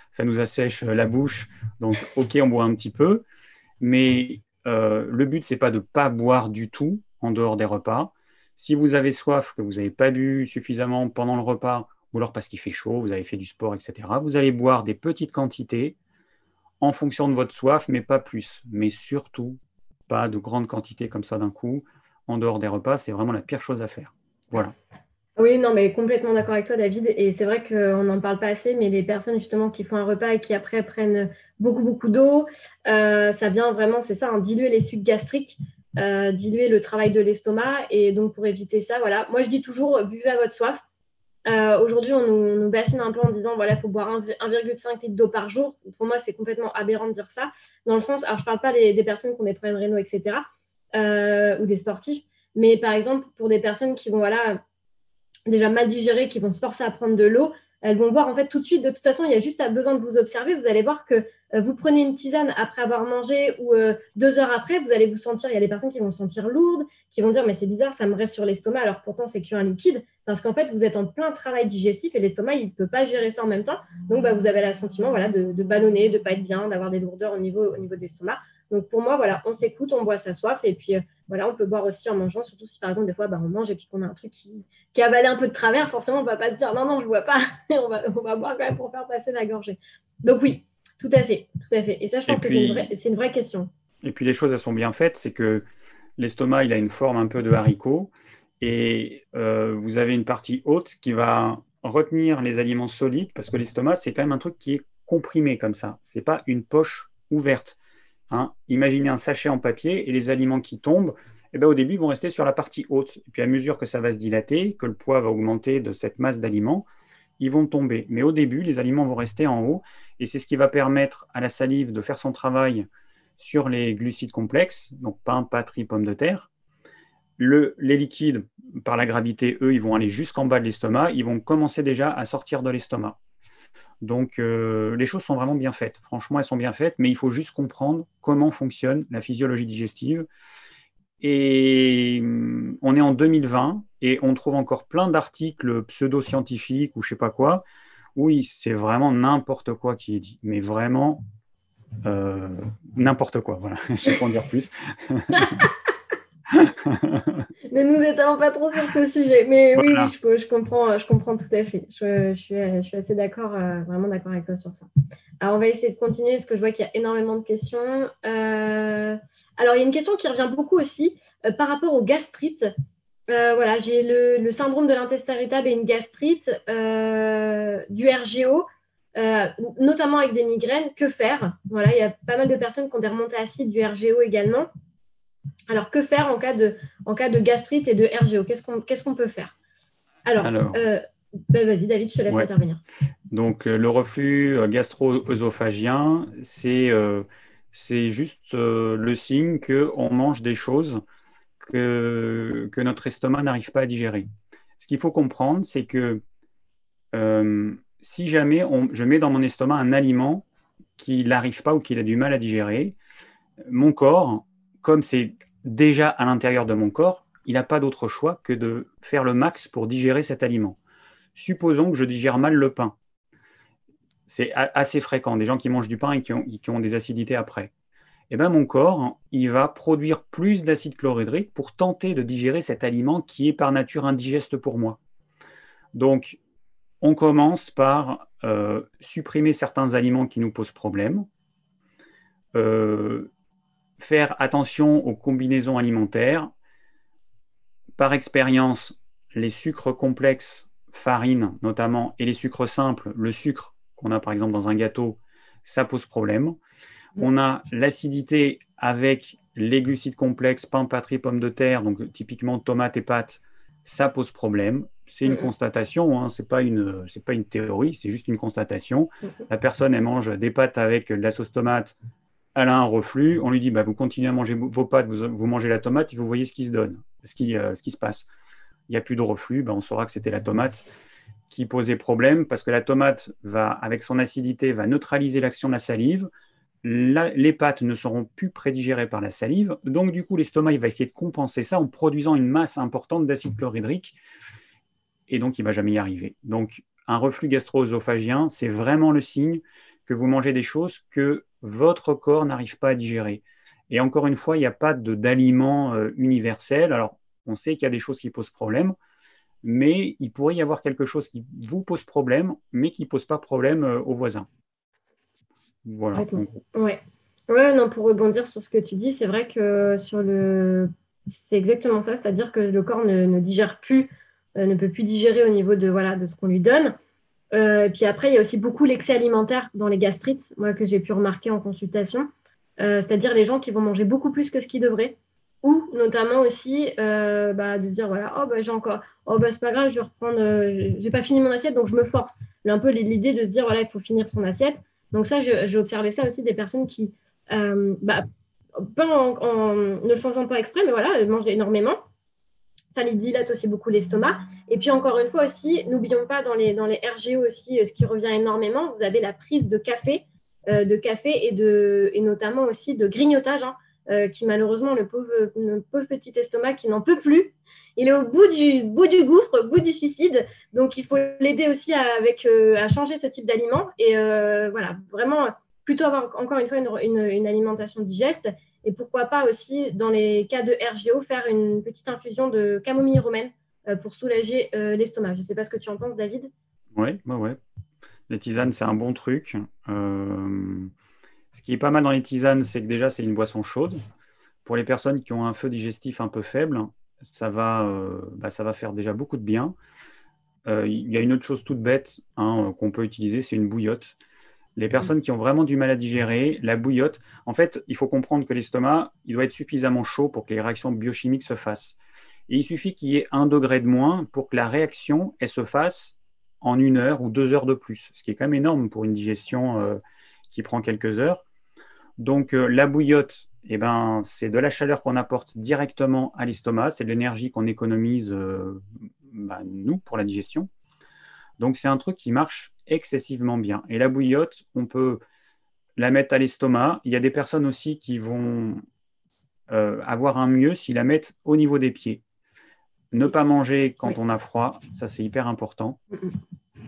ça nous assèche la bouche. Donc, OK, on boit un petit peu. Mais le but, ce n'est pas de ne pas boire du tout en dehors des repas. Si vous avez soif, que vous n'avez pas bu suffisamment pendant le repas, ou alors parce qu'il fait chaud, vous avez fait du sport, etc., vous allez boire des petites quantités en fonction de votre soif, mais pas plus. Mais surtout, pas de grandes quantités comme ça d'un coup. En dehors des repas, c'est vraiment la pire chose à faire. Voilà. Oui, non, mais complètement d'accord avec toi, David. Et c'est vrai qu'on n'en parle pas assez, mais les personnes justement qui font un repas et qui après prennent beaucoup, beaucoup d'eau, ça vient vraiment, c'est ça, diluer les sucs gastriques, diluer le travail de l'estomac. Et donc, pour éviter ça, voilà. Moi, je dis toujours, buvez à votre soif. Aujourd'hui, on nous bassine un peu en disant, voilà, il faut boire 1,5 litre d'eau par jour. Pour moi, c'est complètement aberrant de dire ça. Dans le sens, alors je ne parle pas des personnes qui ont des problèmes rénaux, etc., ou des sportifs, mais par exemple, pour des personnes qui vont, voilà, déjà mal digérées, qui vont se forcer à prendre de l'eau, elles vont voir en fait tout de suite, de toute façon, il y a juste besoin de vous observer, vous allez voir que vous prenez une tisane après avoir mangé ou 2 heures après, vous allez vous sentir, il y a des personnes qui vont se sentir lourdes, qui vont dire mais c'est bizarre, ça me reste sur l'estomac, alors pourtant c'est qu'un liquide, parce qu'en fait vous êtes en plein travail digestif et l'estomac il ne peut pas gérer ça en même temps, donc vous avez le sentiment voilà, de ballonner, de ne pas être bien, d'avoir des lourdeurs au niveau de l'estomac. Donc pour moi, voilà, on s'écoute, on boit sa soif et puis voilà, on peut boire aussi en mangeant, surtout si par exemple des fois on mange et puis qu'on a un truc qui est avalé un peu de travers, forcément on ne va pas se dire non, non, je ne bois pas, on va boire quand même pour faire passer la gorgée. Donc oui, tout à fait, tout à fait. Et ça, je pense que c'est une vraie question. Et puis les choses, elles sont bien faites, c'est que l'estomac, il a une forme un peu de haricot et vous avez une partie haute qui va retenir les aliments solides parce que l'estomac, c'est quand même un truc qui est comprimé comme ça. Ce n'est pas une poche ouverte. Hein. Imaginez un sachet en papier et les aliments qui tombent, au début, ils vont rester sur la partie haute. Et puis à mesure que ça va se dilater, que le poids va augmenter de cette masse d'aliments, ils vont tomber. Mais au début, les aliments vont rester en haut et c'est ce qui va permettre à la salive de faire son travail sur les glucides complexes, donc pain, pâtes, riz, pommes de terre. Les liquides, par la gravité, eux, ils vont aller jusqu'en bas de l'estomac, ils vont commencer déjà à sortir de l'estomac. Donc, les choses sont vraiment bien faites. Franchement, elles sont bien faites, mais il faut juste comprendre comment fonctionne la physiologie digestive. Et on est en 2020 et on trouve encore plein d'articles pseudo-scientifiques ou je ne sais pas quoi, où c'est vraiment n'importe quoi qui est dit. Mais vraiment, n'importe quoi. Voilà, je ne sais pas en dire plus. Ne nous étalons pas trop sur ce sujet. Mais voilà. Oui, je comprends tout à fait. Je suis assez d'accord, vraiment d'accord avec toi sur ça. Alors, on va essayer de continuer parce que je vois qu'il y a énormément de questions. Alors, il y a une question qui revient beaucoup aussi par rapport aux gastrites. Voilà, j'ai le syndrome de l'intestin irritable et une gastrite, du RGO, notamment avec des migraines. Que faire? Voilà, il y a pas mal de personnes qui ont des remontées acides du RGO également. Alors, que faire en cas de gastrite et de RGO? Qu'est-ce qu'on peut faire? Alors vas-y, David, je te laisse intervenir. Donc, le reflux gastro-œsophagien, c'est juste le signe qu'on mange des choses que notre estomac n'arrive pas à digérer. Ce qu'il faut comprendre, c'est que si jamais je mets dans mon estomac un aliment qu'il n'arrive pas ou qu'il a du mal à digérer, mon corps, comme c'est déjà à l'intérieur de mon corps, il n'a pas d'autre choix que de faire le max pour digérer cet aliment. Supposons que je digère mal le pain. C'est assez fréquent, des gens qui mangent du pain et qui ont des acidités après. Eh ben, mon corps, il va produire plus d'acide chlorhydrique pour tenter de digérer cet aliment qui est par nature indigeste pour moi. Donc, on commence par supprimer certains aliments qui nous posent problème, faire attention aux combinaisons alimentaires. Par expérience, les sucres complexes, farine notamment, et les sucres simples, le sucre qu'on a par exemple dans un gâteau, ça pose problème. On a l'acidité avec les glucides complexes, pain, patrie, pommes de terre, donc typiquement tomates et pâtes, ça pose problème. C'est une constatation, hein, c'est pas une théorie, c'est juste une constatation. La personne, elle mange des pâtes avec de la sauce tomate, elle a un reflux, on lui dit, bah, vous continuez à manger vos pâtes, vous mangez la tomate et vous voyez ce qui se donne, ce qui se passe. Il n'y a plus de reflux, bah, on saura que c'était la tomate qui posait problème parce que la tomate, avec son acidité, va neutraliser l'action de la salive. Les pâtes ne seront plus prédigérées par la salive. Donc, du coup, l'estomac il va essayer de compenser ça en produisant une masse importante d'acide chlorhydrique. Et donc, il ne va jamais y arriver. Donc, un reflux gastro-œsophagien, c'est vraiment le signe que vous mangez des choses que votre corps n'arrive pas à digérer. Et encore une fois, il n'y a pas d'aliments universel. Alors, on sait qu'il y a des choses qui posent problème, mais il pourrait y avoir quelque chose qui vous pose problème, mais qui ne pose pas problème aux voisins. Voilà. Ouais. Ouais, non, pour rebondir sur ce que tu dis, c'est vrai que c'est exactement ça, c'est-à-dire que le corps ne digère plus, ne peut plus digérer au niveau de ce qu'on lui donne. Et puis après, il y a aussi beaucoup l'excès alimentaire dans les gastrites, moi, que j'ai pu remarquer en consultation. C'est-à-dire les gens qui vont manger beaucoup plus que ce qu'ils devraient. Ou notamment aussi de se dire, voilà, oh, bah, j'ai encore, oh, bah, c'est pas grave, je vais reprendre, j'ai pas fini mon assiette, donc je me force. Mais un peu l'idée de se dire, voilà, il faut finir son assiette. Donc ça, j'ai observé ça aussi des personnes qui, pas ne le faisant pas exprès, mais voilà, mangent énormément. Ça les dilate aussi beaucoup l'estomac. Et puis encore une fois aussi, n'oublions pas dans les RGO aussi, ce qui revient énormément, vous avez la prise de café et notamment aussi de grignotage, hein, qui malheureusement, le pauvre petit estomac qui n'en peut plus, il est au bout du gouffre, au bout du suicide. Donc il faut l'aider aussi à changer ce type d'aliment et voilà, vraiment plutôt avoir encore une fois une alimentation digeste. Et pourquoi pas aussi, dans les cas de RGO, faire une petite infusion de camomille romaine pour soulager l'estomac. Je ne sais pas ce que tu en penses, David. Ouais. Les tisanes, c'est un bon truc. Ce qui est pas mal dans les tisanes, c'est que déjà, c'est une boisson chaude. Pour les personnes qui ont un feu digestif un peu faible, ça va faire déjà beaucoup de bien. Il y a une autre chose toute bête qu'on peut utiliser, c'est une bouillotte. Les personnes qui ont vraiment du mal à digérer, la bouillotte, en fait, il faut comprendre que l'estomac, il doit être suffisamment chaud pour que les réactions biochimiques se fassent. Et il suffit qu'il y ait 1 degré de moins pour que la réaction, elle se fasse en 1 heure ou 2 heures de plus, ce qui est quand même énorme pour une digestion qui prend quelques heures. Donc, la bouillotte, c'est de la chaleur qu'on apporte directement à l'estomac, c'est de l'énergie qu'on économise, nous, pour la digestion. Donc, c'est un truc qui marche excessivement bien. Et la bouillotte, on peut la mettre à l'estomac. Il y a des personnes aussi qui vont avoir un mieux s'ils la mettent au niveau des pieds. Ne pas manger quand on a froid, ça c'est hyper important.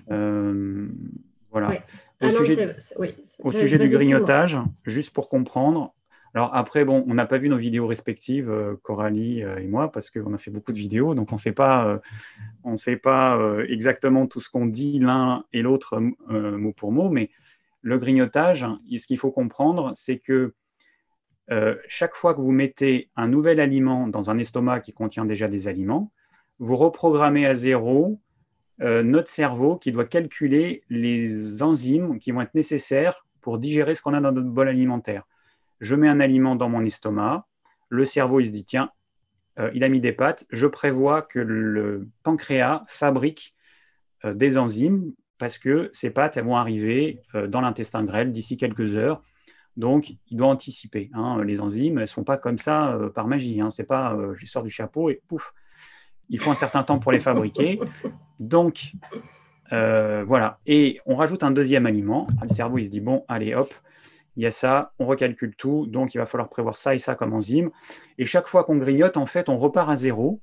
Voilà. Au sujet du grignotage, juste pour comprendre. Alors après, bon, on n'a pas vu nos vidéos respectives, Coralie et moi, parce qu'on a fait beaucoup de vidéos, donc on ne sait pas exactement tout ce qu'on dit l'un et l'autre mot pour mot, mais le grignotage, ce qu'il faut comprendre, c'est que chaque fois que vous mettez un nouvel aliment dans un estomac qui contient déjà des aliments, vous reprogrammez à zéro notre cerveau qui doit calculer les enzymes qui vont être nécessaires pour digérer ce qu'on a dans notre bol alimentaire. Je mets un aliment dans mon estomac, le cerveau il se dit tiens, il a mis des pâtes, je prévois que le pancréas fabrique des enzymes parce que ces pâtes elles vont arriver dans l'intestin grêle d'ici quelques heures. Donc, il doit anticiper. Les enzymes, elles ne se font pas comme ça par magie. C'est pas je les sors du chapeau et pouf. Il faut un certain temps pour les fabriquer. Donc, Voilà. Et on rajoute un deuxième aliment. Le cerveau, il se dit, bon, allez, hop, il y a ça, on recalcule tout, donc il va falloir prévoir ça et ça comme enzyme. Et chaque fois qu'on grignote, en fait, on repart à zéro.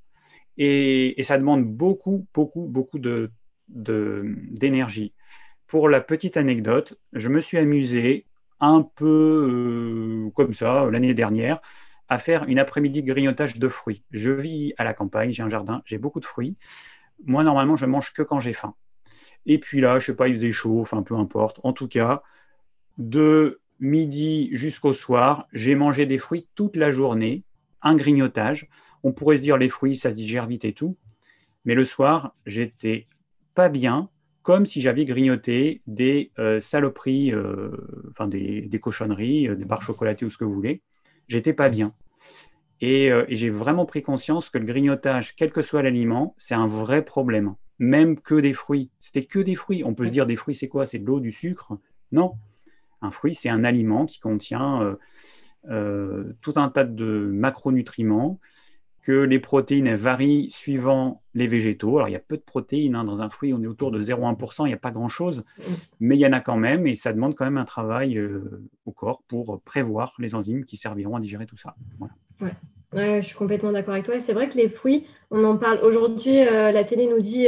Et ça demande beaucoup, beaucoup, beaucoup d'énergie. Pour la petite anecdote, je me suis amusé un peu comme ça l'année dernière à faire une après-midi de grignotage de fruits. Je vis à la campagne, j'ai un jardin, j'ai beaucoup de fruits. Moi, normalement, je mange que quand j'ai faim. Et puis là, je sais pas, il faisait chaud, enfin peu importe. En tout cas, de midi jusqu'au soir, j'ai mangé des fruits toute la journée, un grignotage. On pourrait se dire les fruits, ça se digère vite et tout. Mais le soir, j'étais pas bien, comme si j'avais grignoté des saloperies, enfin des cochonneries, des barres chocolatées ou ce que vous voulez. J'étais pas bien. Et j'ai vraiment pris conscience que le grignotage, quel que soit l'aliment, c'est un vrai problème. Même que des fruits. C'était que des fruits. On peut se dire des fruits, c'est quoi? C'est de l'eau, du sucre? Non. Un fruit, c'est un aliment qui contient tout un tas de macronutriments, que les protéines elles varient suivant les végétaux. Alors, il y a peu de protéines dans un fruit, on est autour de 0,1%, il n'y a pas grand-chose, mais il y en a quand même, et ça demande quand même un travail au corps pour prévoir les enzymes qui serviront à digérer tout ça. Voilà. Ouais. Ouais, je suis complètement d'accord avec toi. Et c'est vrai que les fruits, on en parle aujourd'hui, la télé nous dit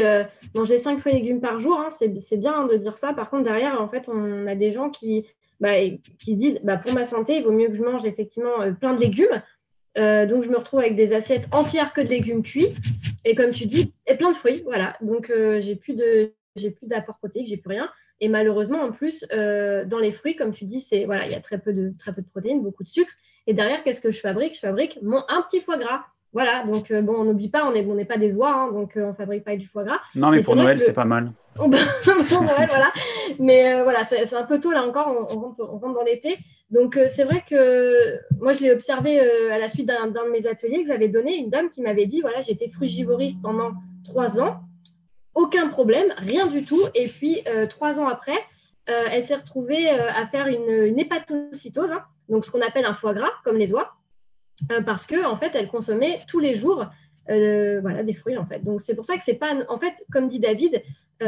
manger 5 fruits et légumes par jour. Hein, c'est bien de dire ça. Par contre, derrière, en fait, on a des gens qui se disent pour ma santé, il vaut mieux que je mange effectivement plein de légumes. Donc, je me retrouve avec des assiettes entières que de légumes cuits. Et comme tu dis, et plein de fruits. Voilà. Donc, j'ai plus d'apport protéique, j'ai plus rien. Et malheureusement, en plus, dans les fruits, comme tu dis, voilà, il y a très peu de protéines, beaucoup de sucre. Et derrière, qu'est-ce que je fabrique? Je fabrique un petit foie gras. Voilà, donc on n'oublie pas, on n'est pas des oies, hein, donc on ne fabrique pas du foie gras. Non, mais pour Noël, c'est pas mal. Pour Noël, voilà. Mais voilà, c'est un peu tôt là encore, on rentre dans l'été. Donc c'est vrai que moi, je l'ai observé à la suite d'un de mes ateliers que j'avais donné, une dame qui m'avait dit, voilà, j'étais frugivoriste pendant 3 ans, aucun problème, rien du tout. Et puis 3 ans après, elle s'est retrouvée à faire une hépatocytose, hein, donc ce qu'on appelle un foie gras, comme les oies, parce que en fait, elle consommait tous les jours voilà, des fruits en fait. Donc c'est pour ça que c'est pas, en fait, comme dit David,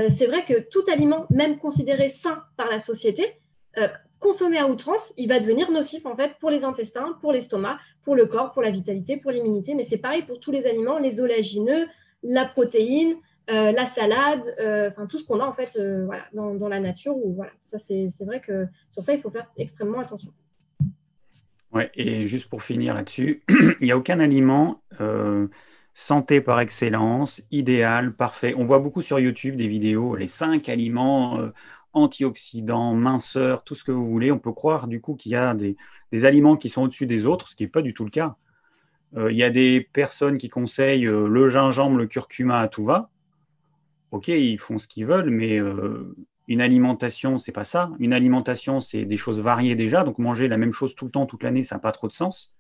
c'est vrai que tout aliment, même considéré sain par la société, consommé à outrance, il va devenir nocif en fait pour les intestins, pour l'estomac, pour le corps, pour la vitalité, pour l'immunité. Mais c'est pareil pour tous les aliments, les oléagineux, la protéine, la salade, enfin tout ce qu'on a en fait voilà, dans la nature. Où, voilà, ça c'est vrai que sur ça il faut faire extrêmement attention. Ouais, et juste pour finir là-dessus, il n'y a aucun aliment santé par excellence, idéal, parfait. On voit beaucoup sur YouTube des vidéos, les 5 aliments antioxydants, minceurs, tout ce que vous voulez. On peut croire du coup qu'il y a des aliments qui sont au-dessus des autres, ce qui n'est pas du tout le cas. Il y a des personnes qui conseillent le gingembre, le curcuma à tout va. Ok, ils font ce qu'ils veulent, mais une alimentation, c'est pas ça. Une alimentation, c'est des choses variées déjà. Donc manger la même chose tout le temps, toute l'année, ça n'a pas trop de sens.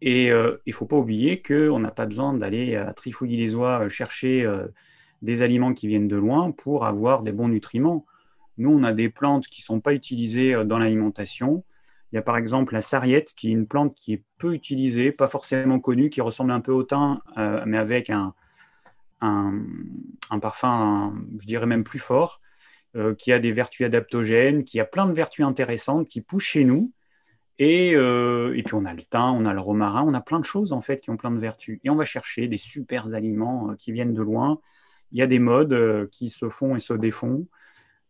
Et il ne faut pas oublier qu'on n'a pas besoin d'aller à trifouiller les oies, chercher des aliments qui viennent de loin pour avoir des bons nutriments. Nous, on a des plantes qui ne sont pas utilisées dans l'alimentation. Il y a par exemple la sarriette, qui est une plante qui est peu utilisée, pas forcément connue, qui ressemble un peu au thym, mais avec un parfum, je dirais même plus fort, qui a des vertus adaptogènes, qui a plein de vertus intéressantes, qui poussent chez nous. Et puis on a le thym, on a le romarin, on a plein de choses en fait qui ont plein de vertus. Et on va chercher des super aliments qui viennent de loin. Il y a des modes qui se font et se défont.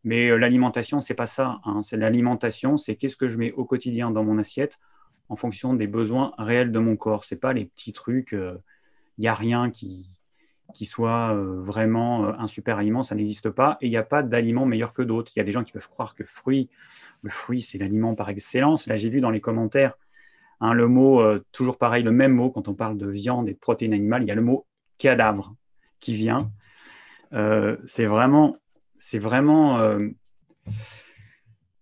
Mais l'alimentation, c'est pas ça, hein. C'est l'alimentation, c'est qu'est-ce que je mets au quotidien dans mon assiette en fonction des besoins réels de mon corps. C'est pas les petits trucs, il n'y a rien qui soit vraiment un super aliment, ça n'existe pas. Et il n'y a pas d'aliment meilleur que d'autres. Il y a des gens qui peuvent croire que le fruit, c'est l'aliment par excellence. Là, j'ai vu dans les commentaires hein, le mot, toujours pareil, le même mot, quand on parle de viande et de protéines animales, il y a le mot cadavre qui vient. C'est vraiment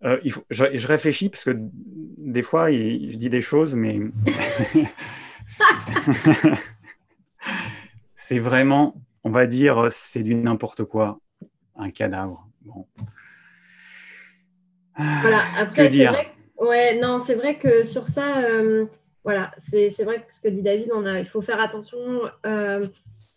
je réfléchis parce que des fois, je dis des choses, mais c'est vraiment, on va dire, c'est du n'importe quoi, un cadavre. Bon. Voilà, Que après, c'est dire? vrai, ouais, non, c'est vrai que sur ça, voilà, c'est vrai que ce que dit David, il faut faire attention.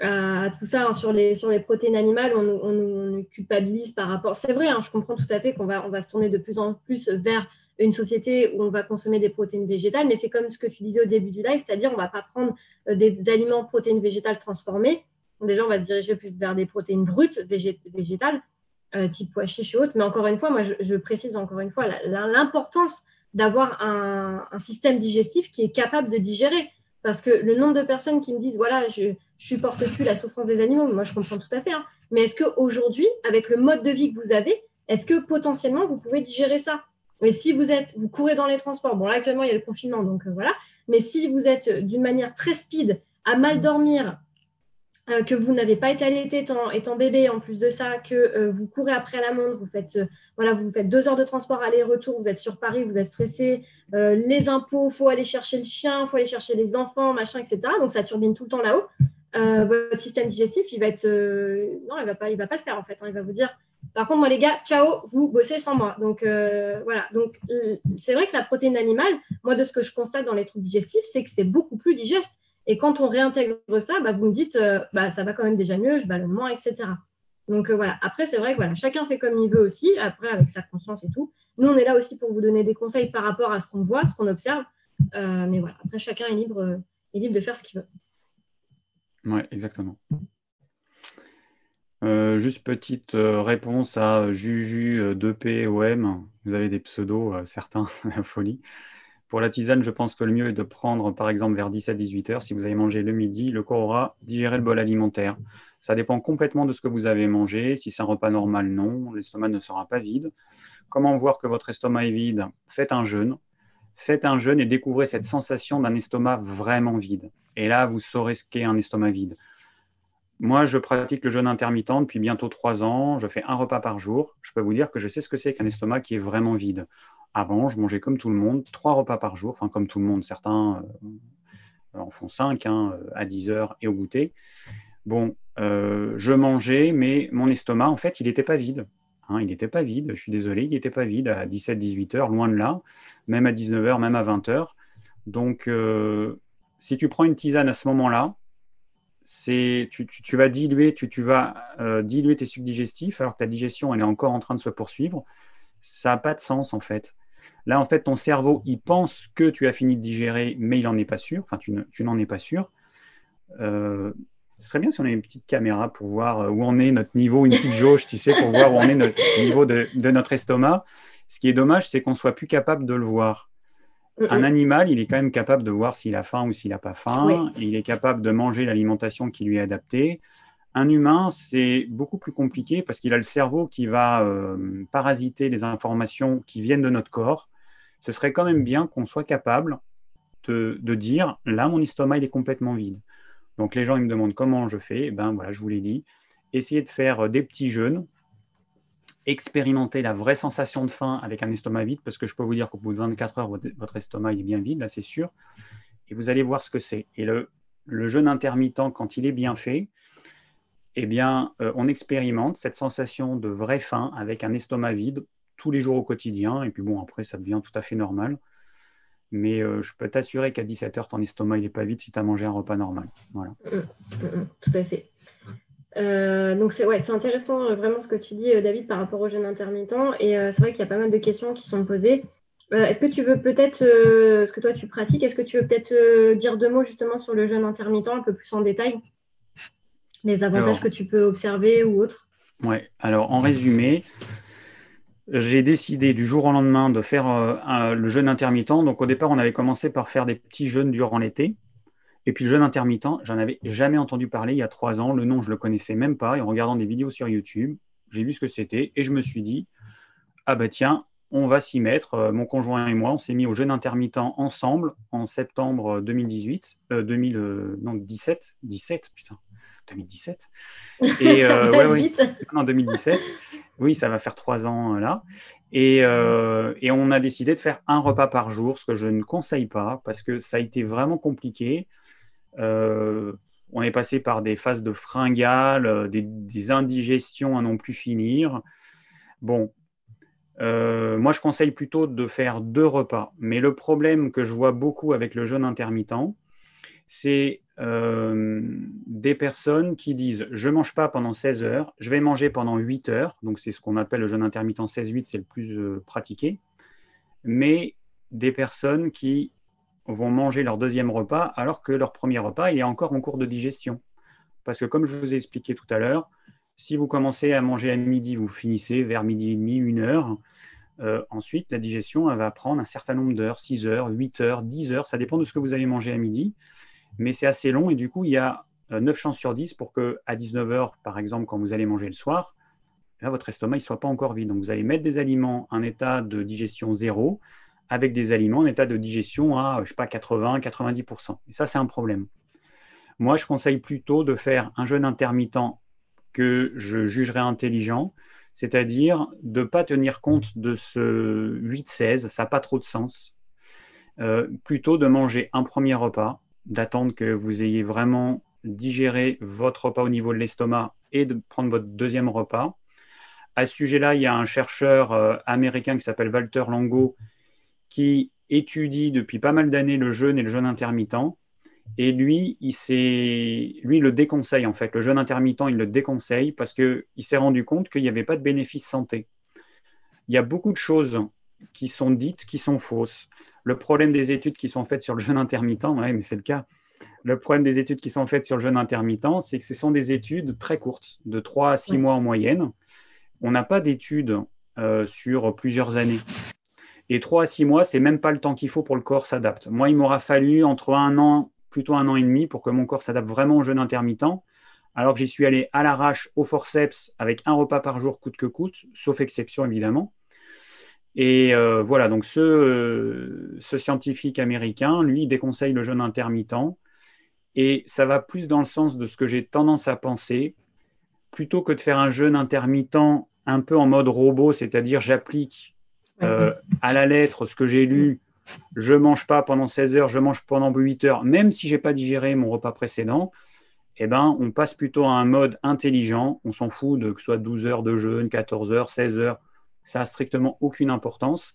à tout ça, hein, sur les protéines animales, on nous culpabilise par rapport. C'est vrai, hein, je comprends tout à fait on va se tourner de plus en plus vers une société où on va consommer des protéines végétales, mais c'est comme ce que tu disais au début du live, c'est-à-dire on ne va pas prendre d'aliments protéines végétales transformés. Donc déjà, on va se diriger plus vers des protéines brutes végétales, type pois chiches et autres. Mais encore une fois, moi, je précise encore une fois l'importance d'avoir un système digestif qui est capable de digérer. Parce que le nombre de personnes qui me disent, voilà, je supporte plus la souffrance des animaux, moi je comprends tout à fait, hein. Mais est-ce qu'aujourd'hui, avec le mode de vie que vous avez, est-ce que potentiellement vous pouvez digérer ça? Et si vous courez dans les transports, bon là actuellement il y a le confinement, donc voilà, mais si vous êtes d'une manière très speed, à mal dormir, que vous n'avez pas été allaité étant bébé, en plus de ça, que vous courez après la montre, vous faites 2 heures de transport aller-retour, vous êtes sur Paris, vous êtes stressé, les impôts, il faut aller chercher le chien, il faut aller chercher les enfants, machin, etc. Donc ça turbine tout le temps là-haut. Votre système digestif, il va être... non, il va pas le faire en fait, hein. Il va vous dire, par contre, moi les gars, ciao, vous bossez sans moi. Donc voilà. Donc c'est vrai que la protéine animale, moi de ce que je constate dans les troubles digestifs, c'est que c'est beaucoup plus digeste. Et quand on réintègre ça, vous me dites, ça va quand même déjà mieux, je ballonne moins, etc. Donc voilà. Après, c'est vrai que voilà, chacun fait comme il veut aussi, après avec sa conscience et tout. Nous, on est là aussi pour vous donner des conseils par rapport à ce qu'on voit, ce qu'on observe. Mais voilà, après, chacun est libre de faire ce qu'il veut. Oui, exactement. Juste petite réponse à Juju 2POM. Vous avez des pseudos, certains, la folie. Pour la tisane, je pense que le mieux est de prendre, par exemple, vers 17-18 heures. Si vous avez mangé le midi, le corps aura digéré le bol alimentaire. Ça dépend complètement de ce que vous avez mangé. Si c'est un repas normal, non. L'estomac ne sera pas vide. Comment voir que votre estomac est vide? Faites un jeûne. Faites un jeûne et découvrez cette sensation d'un estomac vraiment vide. Et là, vous saurez ce qu'est un estomac vide. Moi, je pratique le jeûne intermittent depuis bientôt 3 ans. Je fais un repas par jour. Je peux vous dire que je sais ce que c'est qu'un estomac qui est vraiment vide. Avant, je mangeais comme tout le monde, 3 repas par jour. Enfin, comme tout le monde, certains en font 5, hein, à 10 heures et au goûter. Bon, je mangeais, mais mon estomac, en fait, il n'était pas vide. Hein, il n'était pas vide, je suis désolé, il n'était pas vide à 17-18 heures, loin de là, même à 19 heures, même à 20 heures. Donc, si tu prends une tisane à ce moment-là, tu vas diluer, diluer tes sucs digestifs alors que ta digestion elle est encore en train de se poursuivre. Ça n'a pas de sens en fait. Là, en fait, ton cerveau, il pense que tu as fini de digérer, mais il n'en est pas sûr. Enfin, tu n'en es pas sûr. Ce serait bien si on avait une petite caméra pour voir où en est notre niveau, une petite jauge, tu sais, pour voir où en est notre niveau de notre estomac. Ce qui est dommage, c'est qu'on ne soit plus capable de le voir. Un animal, il est quand même capable de voir s'il a faim ou s'il n'a pas faim. Oui. Il est capable de manger l'alimentation qui lui est adaptée. Un humain, c'est beaucoup plus compliqué parce qu'il a le cerveau qui va parasiter les informations qui viennent de notre corps. Ce serait quand même bien qu'on soit capable de dire, là, mon estomac, il est complètement vide. Donc, les gens, ils me demandent comment je fais. Ben voilà, je vous l'ai dit. Essayez de faire des petits jeûnes. Expérimenter la vraie sensation de faim avec un estomac vide, parce que je peux vous dire qu'au bout de 24 heures, votre estomac il est bien vide, là c'est sûr, et vous allez voir ce que c'est. Et le jeûne intermittent, quand il est bien fait, eh bien, on expérimente cette sensation de vraie faim avec un estomac vide tous les jours au quotidien, et puis bon, après, ça devient tout à fait normal. Mais je peux t'assurer qu'à 17 heures, ton estomac il n'est pas vide si tu as mangé un repas normal. Voilà. Tout à fait. Donc c'est intéressant vraiment ce que tu dis, David, par rapport au jeûne intermittent. Et c'est vrai qu'il y a pas mal de questions qui sont posées. Est-ce que tu veux peut-être, ce que toi tu pratiques, est-ce que tu veux peut-être dire 2 mots justement sur le jeûne intermittent un peu plus en détail? Les avantages que tu peux observer ou autres? Ouais, alors en résumé, j'ai décidé du jour au lendemain de faire le jeûne intermittent. Donc au départ, on avait commencé par faire des petits jeûnes durant l'été. Et puis le jeûne intermittent, j'en avais jamais entendu parler il y a 3 ans. Le nom, je ne le connaissais même pas. Et en regardant des vidéos sur YouTube, j'ai vu ce que c'était. Et je me suis dit, ah bah tiens, on va s'y mettre. Mon conjoint et moi, on s'est mis au jeûne intermittent ensemble en septembre 2018. 17, putain. 2017. Et vite. En 2017. Oui, ça va faire 3 ans là. Et on a décidé de faire un repas par jour, ce que je ne conseille pas parce que ça a été vraiment compliqué. On est passé par des phases de fringales, des indigestions à non plus finir. Bon, moi je conseille plutôt de faire 2 repas. Mais le problème que je vois beaucoup avec le jeûne intermittent, c'est des personnes qui disent je ne mange pas pendant 16 heures, je vais manger pendant 8 heures, donc c'est ce qu'on appelle le jeûne intermittent 16-8, c'est le plus pratiqué, mais des personnes qui vont manger leur deuxième repas alors que leur premier repas il est encore en cours de digestion. Parce que comme je vous ai expliqué tout à l'heure, si vous commencez à manger à midi, vous finissez vers midi et demi, 1 heure. Ensuite, la digestion elle va prendre un certain nombre d'heures, 6 heures, 8 heures, 10 heures, ça dépend de ce que vous avez mangé à midi. Mais c'est assez long et du coup, il y a 9 chances sur 10 pour qu'à 19 heures, par exemple, quand vous allez manger le soir, là, votre estomac ne soit pas encore vide. Donc, vous allez mettre des aliments en état de digestion zéro avec des aliments en état de digestion à, je ne sais pas, 80-90%. Et ça, c'est un problème. Moi, je conseille plutôt de faire un jeûne intermittent que je jugerais intelligent, c'est-à-dire de ne pas tenir compte de ce 8-16, ça n'a pas trop de sens. Plutôt de manger un premier repas, d'attendre que vous ayez vraiment digéré votre repas au niveau de l'estomac et de prendre votre deuxième repas. À ce sujet-là, il y a un chercheur américain qui s'appelle Walter Longo qui étudie depuis pas mal d'années le jeûne et le jeûne intermittent. Et lui, il le déconseille en fait. Le jeûne intermittent, il le déconseille parce qu'il s'est rendu compte qu'il n'y avait pas de bénéfice santé. Il y a beaucoup de choses qui sont dites qui sont fausses. Le problème des études qui sont faites sur le jeûne intermittent, ouais, mais c'est le cas. Le problème des études qui sont faites sur le jeûne intermittent, c'est que ce sont des études très courtes, de 3 à 6 mois en moyenne. On n'a pas d'études sur plusieurs années. Et 3 à 6 mois, c'est même pas le temps qu'il faut pour le corps s'adapte. Moi, il m'aura fallu entre 1 an, plutôt 1 an et demi pour que mon corps s'adapte vraiment au jeûne intermittent, alors que j'y suis allé à l'arrache, au forceps, avec un repas par jour coûte que coûte, sauf exception évidemment. Et voilà, donc ce scientifique américain, lui, il déconseille le jeûne intermittent. Et ça va plus dans le sens de ce que j'ai tendance à penser, plutôt que de faire un jeûne intermittent un peu en mode robot, c'est-à-dire j'applique à la lettre ce que j'ai lu, je ne mange pas pendant 16 heures, je mange pendant 8 heures, même si je n'ai pas digéré mon repas précédent, eh ben, on passe plutôt à un mode intelligent. On s'en fout que ce soit 12 heures de jeûne, 14 heures, 16 heures. Ça n'a strictement aucune importance.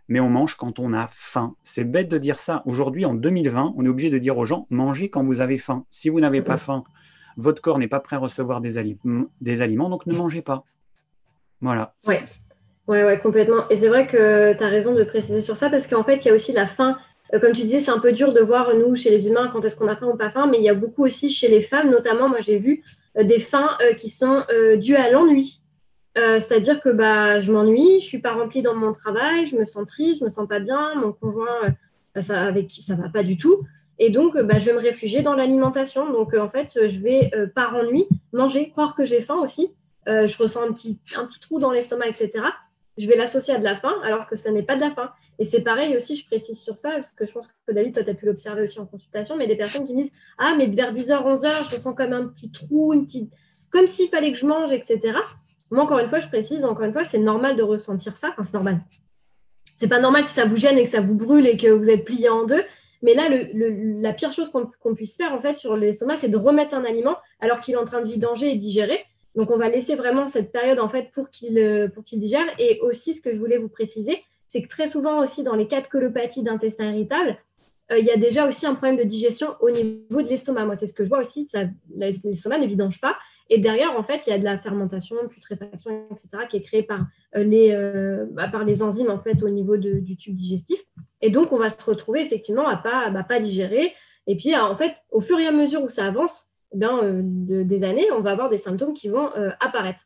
Mais on mange quand on a faim. C'est bête de dire ça. Aujourd'hui, en 2020, on est obligé de dire aux gens, mangez quand vous avez faim. Si vous n'avez pas faim, votre corps n'est pas prêt à recevoir des aliments, donc ne mangez pas. Voilà. Ouais, complètement. Et c'est vrai que tu as raison de préciser sur ça parce qu'en fait, il y a aussi la faim. Comme tu disais, c'est un peu dur de voir, nous, chez les humains, quand est-ce qu'on a faim ou pas faim, mais il y a beaucoup aussi chez les femmes, notamment, moi, j'ai vu des faims qui sont dues à l'ennui. C'est-à-dire que je m'ennuie, je ne suis pas remplie dans mon travail, je me sens triste, je ne me sens pas bien, mon conjoint avec qui ça ne va pas du tout. Et donc, je vais me réfugier dans l'alimentation. Donc, en fait, je vais, par ennui, manger, croire que j'ai faim aussi. Je ressens un petit trou dans l'estomac, etc. Je vais l'associer à de la faim, alors que ça n'est pas de la faim. Et c'est pareil aussi, je précise sur ça, parce que je pense que David, toi, tu as pu l'observer aussi en consultation, mais des personnes qui disent « Ah, mais vers 10h, 11h, je ressens comme un petit trou, comme s'il fallait que je mange, etc. » Moi, encore une fois, je précise, c'est normal de ressentir ça. Enfin, c'est normal. C'est pas normal si ça vous gêne et que ça vous brûle et que vous êtes plié en deux. Mais là, la pire chose qu'on puisse faire, en fait, sur l'estomac, c'est de remettre un aliment alors qu'il est en train de vidanger et digérer. Donc, on va laisser vraiment cette période, en fait, pour qu'il digère. Et aussi, ce que je voulais vous préciser, c'est que très souvent aussi, dans les cas de colopathie d'intestin irritable, il y a déjà aussi un problème de digestion au niveau de l'estomac. Moi, c'est ce que je vois aussi. L'estomac ne vidange pas. Et derrière, en fait, il y a de la fermentation, putréfaction, etc., qui est créée par les enzymes, en fait, au niveau du tube digestif. Et donc, on va se retrouver, effectivement, à pas digérer. Et puis, en fait, au fur et à mesure où ça avance, des années, on va avoir des symptômes qui vont apparaître.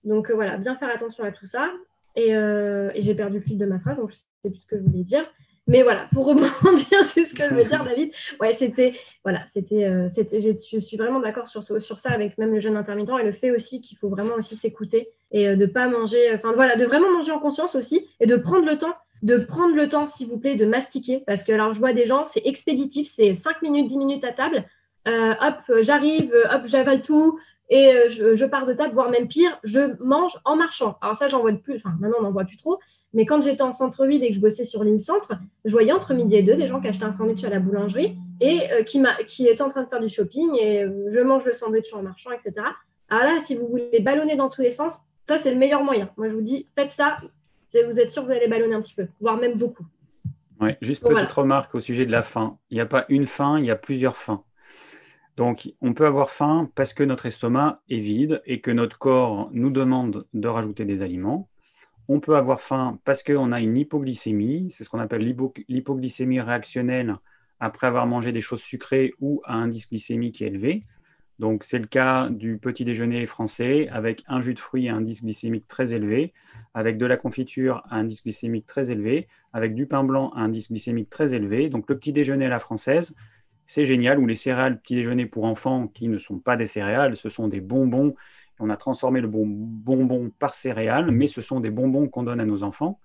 Donc, voilà, bien faire attention à tout ça. Et j'ai perdu le fil de ma phrase, donc je ne sais plus ce que je voulais dire. Mais voilà, pour rebondir, c'est ce que je veux dire, David. Ouais, je suis vraiment d'accord sur ça avec même le jeûne intermittent et le fait aussi qu'il faut vraiment aussi s'écouter et de pas manger, de vraiment manger en conscience aussi et de prendre le temps, s'il vous plaît, de mastiquer. Parce que alors, je vois des gens, c'est expéditif, c'est 5 minutes, 10 minutes à table. Hop, j'arrive, hop, j'avale tout. Et je pars de table, voire même pire, je mange en marchant. Alors ça, j'en vois de plus, maintenant on n'en voit plus trop, mais quand j'étais en centre-ville et que je bossais sur l'île Centre, je voyais entre midi et deux des gens qui achetaient un sandwich à la boulangerie et qui étaient en train de faire du shopping et je mange le sandwich en marchant, etc. Alors là, si vous voulez ballonner dans tous les sens, ça c'est le meilleur moyen. Moi je vous dis, faites ça, vous êtes sûr que vous allez ballonner un petit peu, voire même beaucoup. Ouais, juste petite remarque au sujet de la faim. Il n'y a pas une faim, il y a plusieurs faims. Donc, on peut avoir faim parce que notre estomac est vide et que notre corps nous demande de rajouter des aliments. On peut avoir faim parce qu'on a une hypoglycémie, c'est ce qu'on appelle l'hypoglycémie réactionnelle après avoir mangé des choses sucrées ou à indice glycémique élevé. Donc, c'est le cas du petit déjeuner français avec un jus de fruits à indice glycémique très élevé, avec de la confiture à indice glycémique très élevé, avec du pain blanc à indice glycémique très élevé. Donc, le petit déjeuner à la française, c'est génial, ou les céréales petit déjeuner pour enfants qui ne sont pas des céréales, ce sont des bonbons. On a transformé le bonbon par céréales, mais ce sont des bonbons qu'on donne à nos enfants.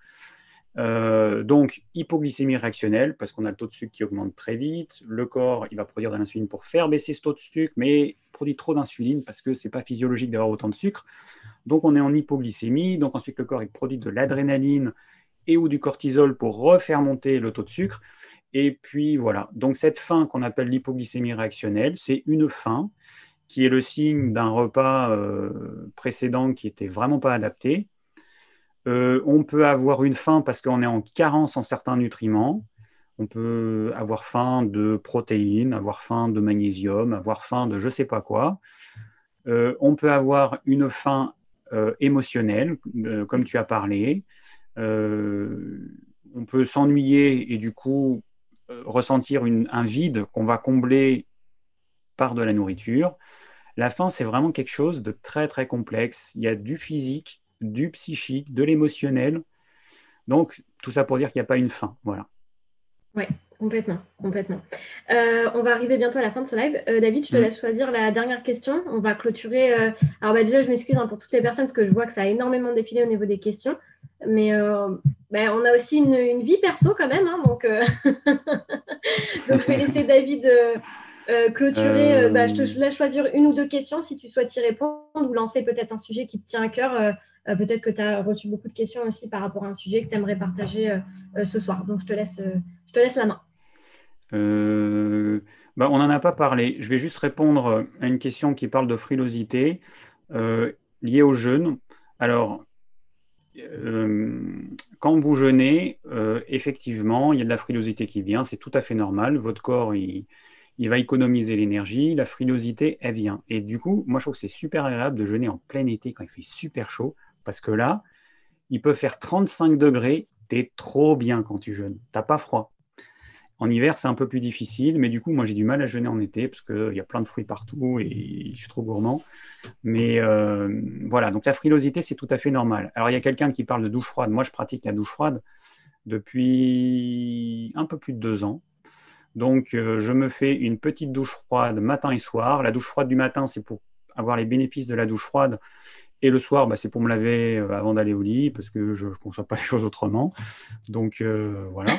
Donc, hypoglycémie réactionnelle, parce qu'on a le taux de sucre qui augmente très vite. Le corps, il va produire de l'insuline pour faire baisser ce taux de sucre, mais il produit trop d'insuline parce que ce n'est pas physiologique d'avoir autant de sucre. Donc, on est en hypoglycémie. Donc, ensuite, le corps, il produit de l'adrénaline et ou du cortisol pour refaire monter le taux de sucre. Et puis, voilà. Donc, cette faim qu'on appelle l'hypoglycémie réactionnelle, c'est une faim qui est le signe d'un repas précédent qui n'était vraiment pas adapté. On peut avoir une faim parce qu'on est en carence en certains nutriments. On peut avoir faim de protéines, avoir faim de magnésium, avoir faim de je ne sais pas quoi. On peut avoir une faim émotionnelle, comme tu as parlé. On peut s'ennuyer et du coup ressentir un vide qu'on va combler par de la nourriture. La faim, c'est vraiment quelque chose de très, très complexe. Il y a du physique, du psychique, de l'émotionnel. Donc, tout ça pour dire qu'il n'y a pas une fin. Voilà. Oui, complètement, complètement. On va arriver bientôt à la fin de ce live. David, je te laisse choisir la dernière question. On va clôturer. Alors, déjà, je m'excuse pour toutes les personnes parce que je vois que ça a énormément défilé au niveau des questions. Mais on a aussi une vie perso quand même. Donc, donc, je vais laisser David clôturer. Je te laisse choisir une ou deux questions si tu souhaites y répondre ou lancer peut-être un sujet qui te tient à cœur. Peut-être que tu as reçu beaucoup de questions aussi par rapport à un sujet que tu aimerais partager ce soir. Donc, je te laisse la main. On n'en a pas parlé. Je vais juste répondre à une question qui parle de frilosité liée au jeûne. Alors, quand vous jeûnez, effectivement, il y a de la frilosité qui vient. C'est tout à fait normal. Votre corps, il va économiser l'énergie. La frilosité, elle vient. Et du coup, moi, je trouve que c'est super agréable de jeûner en plein été quand il fait super chaud. Parce que là, il peut faire 35 degrés. T'es trop bien quand tu jeûnes. T'as pas froid. En hiver, c'est un peu plus difficile, mais du coup, moi, j'ai du mal à jeûner en été parce qu'il y a plein de fruits partout et je suis trop gourmand. Mais voilà, donc la frilosité, c'est tout à fait normal. Alors, il y a quelqu'un qui parle de douche froide. Moi, je pratique la douche froide depuis un peu plus de 2 ans. Donc, je me fais une petite douche froide matin et soir. La douche froide du matin, c'est pour avoir les bénéfices de la douche froide. Et le soir, c'est pour me laver avant d'aller au lit, parce que je ne conçois pas les choses autrement. Donc, voilà.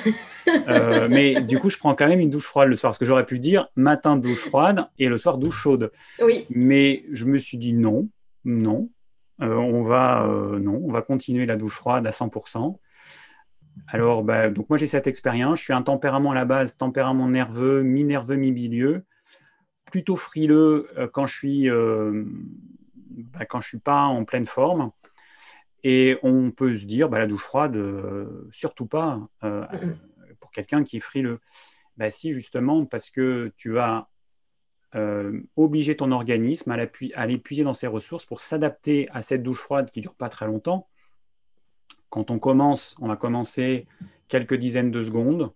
Mais du coup, je prends quand même une douche froide le soir, parce que j'aurais pu dire matin douche froide et le soir douche chaude. Oui. Mais je me suis dit non. On va continuer la douche froide à 100%. Alors, donc moi, j'ai cette expérience. Je suis un tempérament à la base, tempérament nerveux, mi-nerveux, mi-bilieux. Plutôt frileux quand je suis pas en pleine forme. Et on peut se dire, la douche froide, surtout pas pour quelqu'un qui est frileux. Si, justement, parce que tu vas obliger ton organisme à l'épuiser dans ses ressources pour s'adapter à cette douche froide qui ne dure pas très longtemps. Quand on va commencer quelques dizaines de secondes.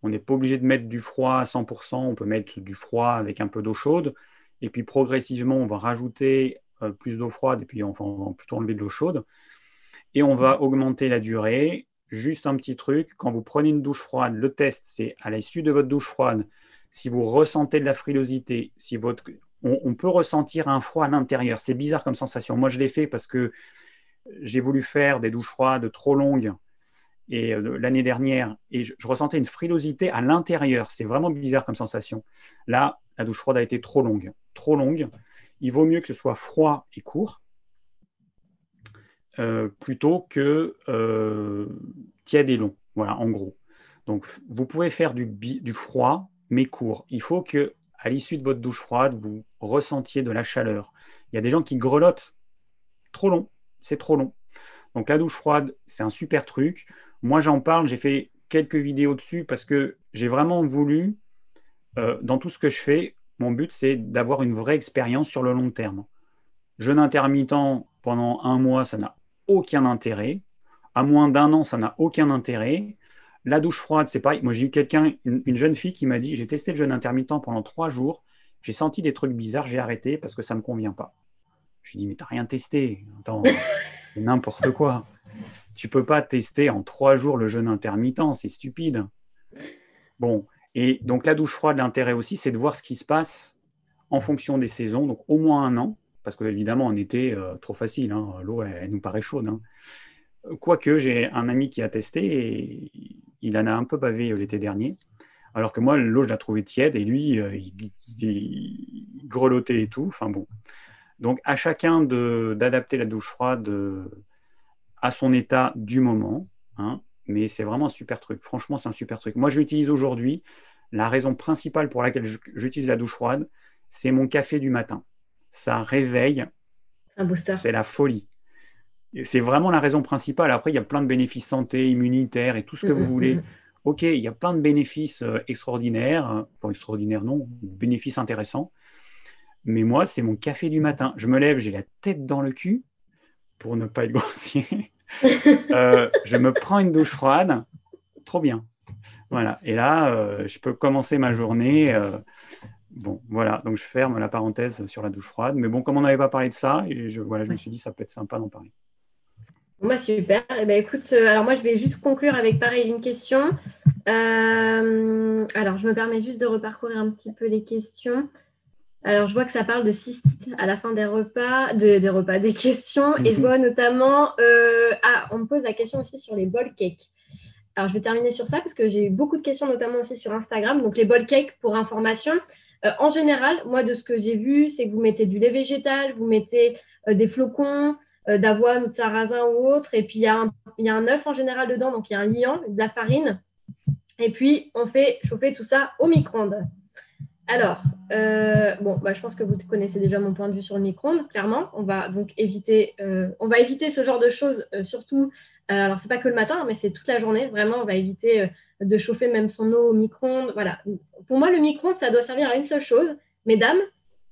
On n'est pas obligé de mettre du froid à 100%, on peut mettre du froid avec un peu d'eau chaude. Et puis progressivement, on va rajouter plus d'eau froide et puis on va plutôt enlever de l'eau chaude. Et on va augmenter la durée. Juste un petit truc, quand vous prenez une douche froide, le test, c'est à l'issue de votre douche froide, si vous ressentez de la frilosité, on peut ressentir un froid à l'intérieur. C'est bizarre comme sensation. Moi, je l'ai fait parce que j'ai voulu faire des douches froides trop longues et l'année dernière, et je ressentais une frilosité à l'intérieur. C'est vraiment bizarre comme sensation. Là, la douche froide a été trop longue. Trop longue. Il vaut mieux que ce soit froid et court plutôt que tiède et long. Voilà, en gros. Donc, vous pouvez faire du froid, mais court. Il faut que, à l'issue de votre douche froide, vous ressentiez de la chaleur. Il y a des gens qui grelottent. Trop long. C'est trop long. Donc, la douche froide, c'est un super truc. Moi, j'en parle, j'ai fait quelques vidéos dessus parce que j'ai vraiment voulu, dans tout ce que je fais, mon but, c'est d'avoir une vraie expérience sur le long terme. Jeûne intermittent pendant 1 mois, ça n'a aucun intérêt. À moins d'1 an, ça n'a aucun intérêt. La douche froide, c'est pareil. Moi, j'ai eu une jeune fille qui m'a dit, j'ai testé le jeûne intermittent pendant 3 jours, j'ai senti des trucs bizarres, j'ai arrêté parce que ça ne me convient pas. Je lui dis, mais t'as rien testé. Attends, c'est n'importe quoi. Tu peux pas tester en 3 jours le jeûne intermittent, c'est stupide. Bon, et donc la douche froide, l'intérêt aussi, c'est de voir ce qui se passe en fonction des saisons, donc au moins 1 an, parce qu'évidemment, en été, trop facile, hein, l'eau, elle nous paraît chaude. Hein. Quoique, j'ai un ami qui a testé et il en a un peu bavé l'été dernier, alors que moi, l'eau, je la trouvais tiède et lui, il grelottait et tout. Enfin bon. Donc, à chacun d'adapter la douche froide à son état du moment, hein, mais c'est vraiment un super truc. Franchement, c'est un super truc. Moi, je l'utilise aujourd'hui. La raison principale pour laquelle j'utilise la douche froide, c'est mon café du matin. Ça réveille. Un booster. C'est la folie. C'est vraiment la raison principale. Après, il y a plein de bénéfices santé, immunitaires et tout ce que vous voulez. Ok, il y a plein de bénéfices extraordinaires. Pas extraordinaires, non. Bénéfices intéressants. Mais moi, c'est mon café du matin. Je me lève, j'ai la tête dans le cul, pour ne pas être grossier. Je me prends une douche froide. Trop bien. Voilà. Et là, je peux commencer ma journée. Bon, voilà. Donc, je ferme la parenthèse sur la douche froide. Mais bon, comme on n'avait pas parlé de ça, et je me suis dit, ça peut être sympa d'en parler. Bon, super. Eh ben, écoute, alors moi, je vais juste conclure avec, pareil, une question. Alors, je me permets juste de reparcourir un petit peu les questions. Alors, je vois que ça parle de cystite à la fin des repas, des questions. Et je vois notamment, on me pose la question aussi sur les ball cakes. Alors, je vais terminer sur ça parce que j'ai eu beaucoup de questions, notamment aussi sur Instagram. Donc, les ball cakes, pour information, en général, moi, de ce que j'ai vu, c'est que vous mettez du lait végétal, vous mettez des flocons d'avoine ou de sarrasin ou autre. Et puis, il y a un œuf en général dedans. Donc, il y a un liant, de la farine. Et puis, on fait chauffer tout ça au micro-ondes. Alors, je pense que vous connaissez déjà mon point de vue sur le micro-ondes, clairement. On va donc éviter ce genre de choses, surtout, alors c'est pas que le matin, mais c'est toute la journée. Vraiment, on va éviter de chauffer même son eau au micro-ondes. Voilà. Pour moi, le micro-ondes, ça doit servir à une seule chose. Mesdames,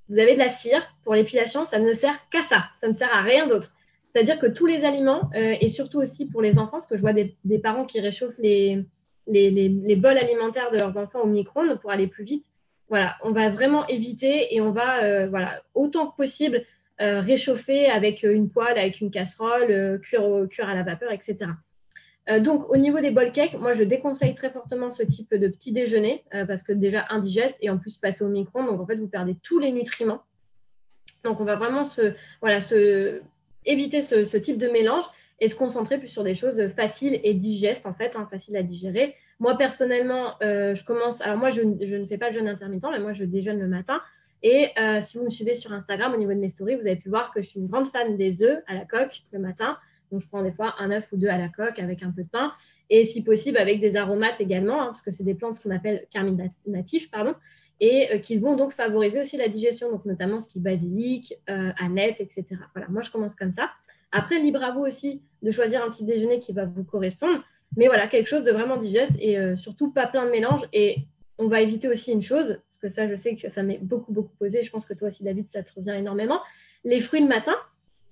vous avez de la cire pour l'épilation, ça ne sert qu'à ça. Ça ne sert à rien d'autre. C'est-à-dire que tous les aliments, et surtout aussi pour les enfants, parce que je vois des parents qui réchauffent les bols alimentaires de leurs enfants au micro-ondes pour aller plus vite. Voilà, on va vraiment éviter et on va, autant que possible, réchauffer avec une poêle, avec une casserole, cuire à la vapeur, etc. Donc, au niveau des bowl cakes, moi, je déconseille très fortement ce type de petit déjeuner parce que déjà indigeste et en plus passer au micro-ondes. Donc, en fait, vous perdez tous les nutriments. Donc, on va vraiment éviter ce type de mélange et se concentrer plus sur des choses faciles et digestes, en fait, faciles à digérer. Moi, personnellement, je commence… Alors, moi, je ne fais pas le jeûne intermittent, mais moi, je déjeune le matin. Et si vous me suivez sur Instagram, au niveau de mes stories, vous avez pu voir que je suis une grande fan des œufs à la coque le matin. Donc, je prends des fois un œuf ou deux à la coque avec un peu de pain. Et si possible, avec des aromates également, parce que c'est des plantes qu'on appelle carminatifs, et qui vont donc favoriser aussi la digestion, donc notamment ce qui est basilic, aneth, etc. Voilà, moi, je commence comme ça. Après, libre à vous aussi de choisir un petit déjeuner qui va vous correspondre. Mais voilà, quelque chose de vraiment digeste et surtout pas plein de mélange. Et on va éviter aussi une chose, parce que ça, je sais que ça m'est beaucoup, beaucoup posé. Je pense que toi aussi, David, ça te revient énormément. Les fruits le matin,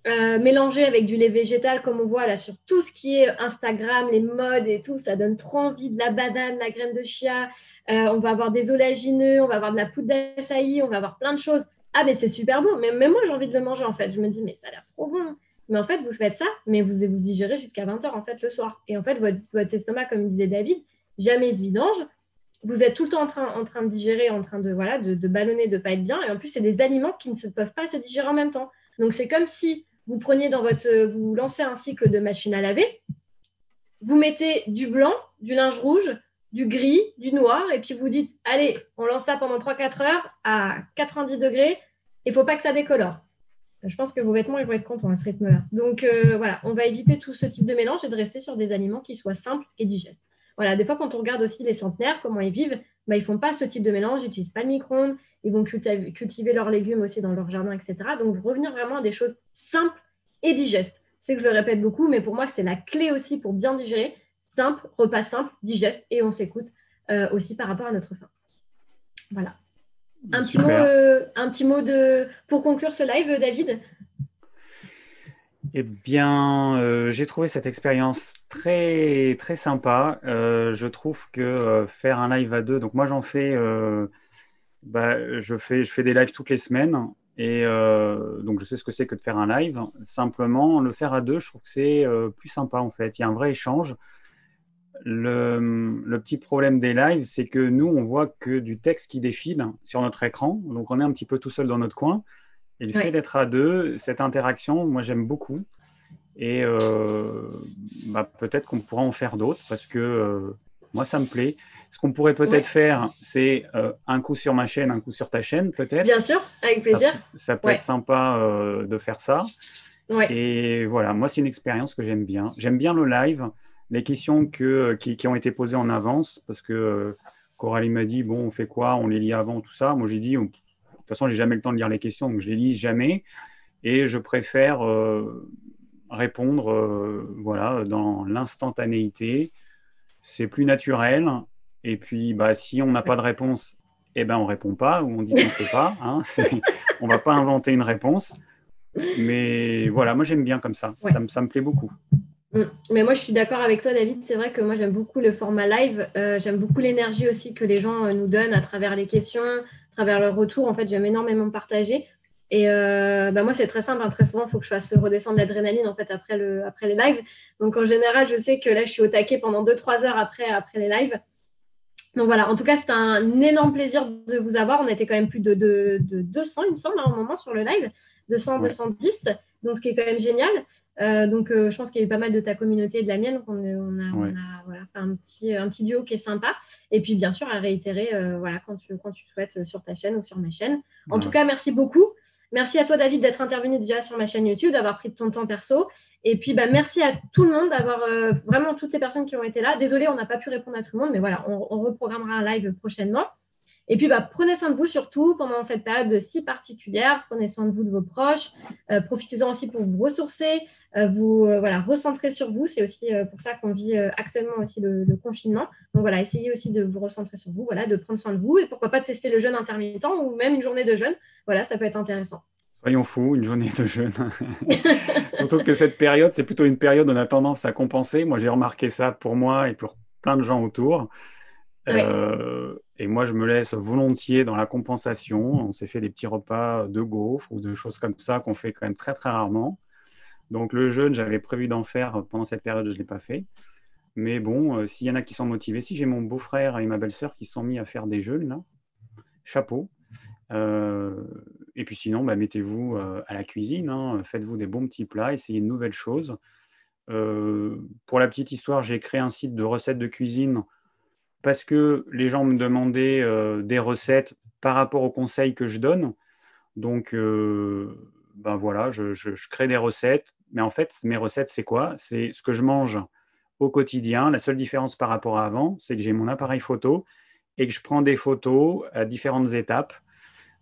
mélangés avec du lait végétal, comme on voit là sur tout ce qui est Instagram, les modes et tout, ça donne trop envie de la banane, la graine de chia. On va avoir des oléagineux, on va avoir de la poudre d'açaï, on va avoir plein de choses. Ah, mais c'est super bon. Mais même moi, j'ai envie de le manger, en fait. Je me dis, mais ça a l'air trop bon. Mais en fait, vous faites ça, mais vous digérez jusqu'à 20h en fait, le soir. Et en fait, votre estomac, comme disait David, jamais il se vidange. Vous êtes tout le temps en train de digérer, en train de ballonner, de ne pas être bien. Et en plus, c'est des aliments qui ne peuvent pas se digérer en même temps. Donc, c'est comme si vous preniez vous lancez un cycle de machine à laver, vous mettez du blanc, du linge rouge, du gris, du noir, et puis vous dites, allez, on lance ça pendant 3-4 heures à 90 degrés, il ne faut pas que ça décolore. Je pense que vos vêtements ils vont être contents à ce rythme-là. Donc, voilà, on va éviter tout ce type de mélange et de rester sur des aliments qui soient simples et digestes. Voilà, des fois, quand on regarde aussi les centenaires, comment ils vivent, ils ne font pas ce type de mélange, ils n'utilisent pas le micro-ondes, ils vont cultiver leurs légumes aussi dans leur jardin, etc. Donc, revenir vraiment à des choses simples et digestes. Je sais que je le répète beaucoup, mais pour moi, c'est la clé aussi pour bien digérer. Simple, repas simple, digeste, et on s'écoute aussi par rapport à notre faim. Voilà. Super. Un petit mot pour conclure ce live, David? Eh bien, j'ai trouvé cette expérience très, très sympa. Je trouve que faire un live à deux, donc moi j'en fais, je fais des lives toutes les semaines et donc je sais ce que c'est que de faire un live. Simplement, le faire à deux, je trouve que c'est plus sympa en fait. Il y a un vrai échange. Le petit problème des lives, c'est que nous, on voit que du texte qui défile sur notre écran, donc on est un petit peu tout seul dans notre coin. Et le fait Ouais. d'être à deux, cette interaction, moi j'aime beaucoup. Et peut-être qu'on pourra en faire d'autres parce que moi, ça me plaît. Ce qu'on pourrait peut-être Ouais. faire, c'est un coup sur ma chaîne, un coup sur ta chaîne, peut-être. Bien sûr, avec Ça, plaisir. ça peut être Ouais. sympa de faire ça. Ouais. Et voilà, moi, c'est une expérience que j'aime bien. J'aime bien le live, les questions qui ont été posées en avance, parce que Coralie m'a dit, bon, on fait quoi? On les lit avant, tout ça. Moi, j'ai dit, de toute façon, j'ai jamais le temps de lire les questions, donc je les lis jamais. Et je préfère répondre voilà, dans l'instantanéité. C'est plus naturel. Et puis, si on n'a pas Ouais. de réponse, eh ben, on ne répond pas ou on dit qu'on ne sait pas. Hein. On ne va pas inventer une réponse. Mais voilà, moi j'aime bien comme ça. Ouais. Ça me plaît beaucoup. Mais moi, je suis d'accord avec toi, David. C'est vrai que moi, j'aime beaucoup le format live. J'aime beaucoup l'énergie aussi que les gens nous donnent à travers les questions, à travers leurs retours. En fait, j'aime énormément partager. Et moi, c'est très simple. Hein. Très souvent, il faut que je fasse redescendre l'adrénaline en fait, après les lives. Donc, en général, je sais que là, je suis au taquet pendant 2-3 heures après les lives. Donc voilà, en tout cas, c'était un énorme plaisir de vous avoir. On était quand même plus de 200, il me semble, à un moment sur le live. 200, Ouais. 210, donc ce qui est quand même génial. Je pense qu'il y a eu pas mal de ta communauté et de la mienne. Donc on Ouais. a voilà, fait un petit duo qui est sympa. Et puis, bien sûr, à réitérer voilà, quand tu souhaites sur ta chaîne ou sur ma chaîne. En tout Ouais. cas, merci beaucoup. Merci à toi, David, d'être intervenu déjà sur ma chaîne YouTube, d'avoir pris de ton temps perso. Et puis, merci à tout le monde d'avoir vraiment toutes les personnes qui ont été là. Désolée, on n'a pas pu répondre à tout le monde, mais voilà, on reprogrammera un live prochainement. Et puis, prenez soin de vous surtout pendant cette période si particulière. Prenez soin de vous, de vos proches. Profitez-en aussi pour vous ressourcer, vous voilà, recentrer sur vous. C'est aussi pour ça qu'on vit actuellement aussi le confinement. Donc voilà, essayez aussi de vous recentrer sur vous, voilà, de prendre soin de vous et pourquoi pas tester le jeûne intermittent ou même une journée de jeûne. Voilà, ça peut être intéressant. Soyons fous, une journée de jeûne. Surtout que cette période, c'est plutôt une période où on a tendance à compenser. Moi, j'ai remarqué ça pour moi et pour plein de gens autour. Ouais. Et moi, je me laisse volontiers dans la compensation. On s'est fait des petits repas de gaufres ou de choses comme ça qu'on fait quand même très, très rarement. Donc, le jeûne, j'avais prévu d'en faire pendant cette période, je ne l'ai pas fait. Mais bon, s'il y en a qui sont motivés, si j'ai mon beau-frère et ma belle-sœur qui se sont mis à faire des jeûnes, là, chapeau. Euh, et puis sinon, mettez-vous à la cuisine, hein, faites-vous des bons petits plats, essayez de nouvelles choses. Pour la petite histoire, j'ai créé un site de recettes de cuisine parce que les gens me demandaient des recettes par rapport aux conseils que je donne. Donc, voilà, je crée des recettes. Mais en fait, mes recettes, c'est quoi? C'est ce que je mange au quotidien. La seule différence par rapport à avant, c'est que j'ai mon appareil photo et que je prends des photos à différentes étapes.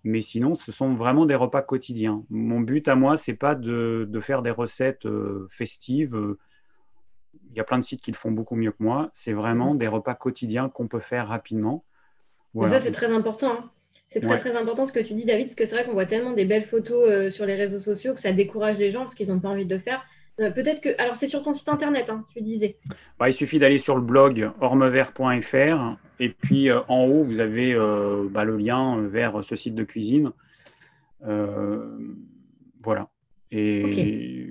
Mais sinon, ce sont vraiment des repas quotidiens. Mon but à moi, c'est pas de faire des recettes festives. Il y a plein de sites qui le font beaucoup mieux que moi. C'est vraiment des repas quotidiens qu'on peut faire rapidement. Mais ça, Voilà. c'est très important. Hein. C'est très, Ouais. très important ce que tu dis, David, parce que c'est vrai qu'on voit tellement des belles photos sur les réseaux sociaux que ça décourage les gens parce qu'ils n'ont pas envie de le faire. Peut-être que. Alors, c'est sur ton site internet, hein, tu disais. Il suffit d'aller sur le blog ormevert.fr et puis en haut, vous avez le lien vers ce site de cuisine. Euh, voilà. Ok. Et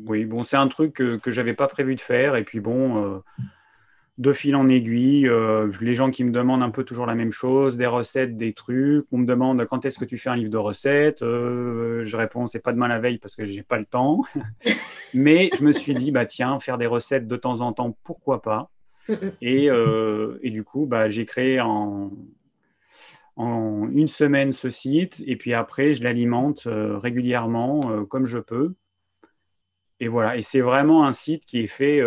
oui, bon, c'est un truc que je n'avais pas prévu de faire. Et puis bon, de fil en aiguille, les gens qui me demandent un peu toujours la même chose, des recettes, des trucs. On me demande quand est-ce que tu fais un livre de recettes. Je réponds, c'est pas demain la veille parce que j'ai pas le temps. Mais je me suis dit, tiens, faire des recettes de temps en temps, pourquoi pas. Et du coup, j'ai créé en une semaine ce site. Et puis après, je l'alimente régulièrement comme je peux. Et voilà, et c'est vraiment un site qui est fait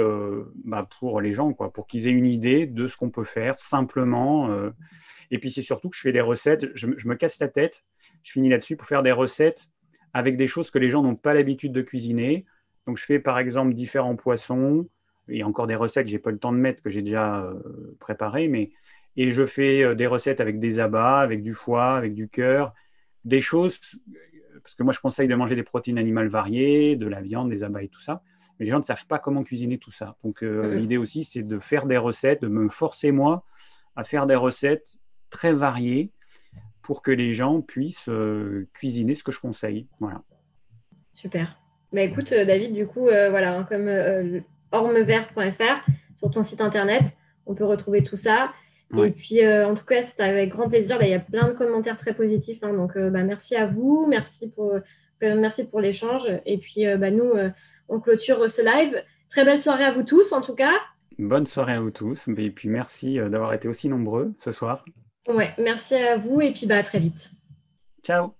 pour les gens, quoi, pour qu'ils aient une idée de ce qu'on peut faire simplement. Et puis c'est surtout que je fais des recettes, je me casse la tête, je finis là-dessus pour faire des recettes avec des choses que les gens n'ont pas l'habitude de cuisiner. Donc je fais par exemple différents poissons, et encore des recettes que j'ai pas le temps de mettre, que j'ai déjà préparées, mais Et je fais des recettes avec des abats, avec du foie, avec du cœur, des choses, parce que moi je conseille de manger des protéines animales variées, de la viande, des abats et tout ça. Mais les gens ne savent pas comment cuisiner tout ça. Donc l'idée aussi, c'est de faire des recettes, de me forcer moi à faire des recettes très variées pour que les gens puissent cuisiner ce que je conseille. Voilà. Super. Bah, écoute, David, du coup, voilà, hein, comme ormevert.fr, sur ton site internet, on peut retrouver tout ça. Et Ouais. puis, en tout cas, c'était avec grand plaisir. Là, il y a plein de commentaires très positifs, hein, donc, bah, merci à vous. Merci pour l'échange. Et puis, bah, nous, on clôture ce live. Très belle soirée à vous tous, en tout cas. Bonne soirée à vous tous. Et puis merci d'avoir été aussi nombreux ce soir. Ouais, merci à vous. Et puis, bah, à très vite. Ciao!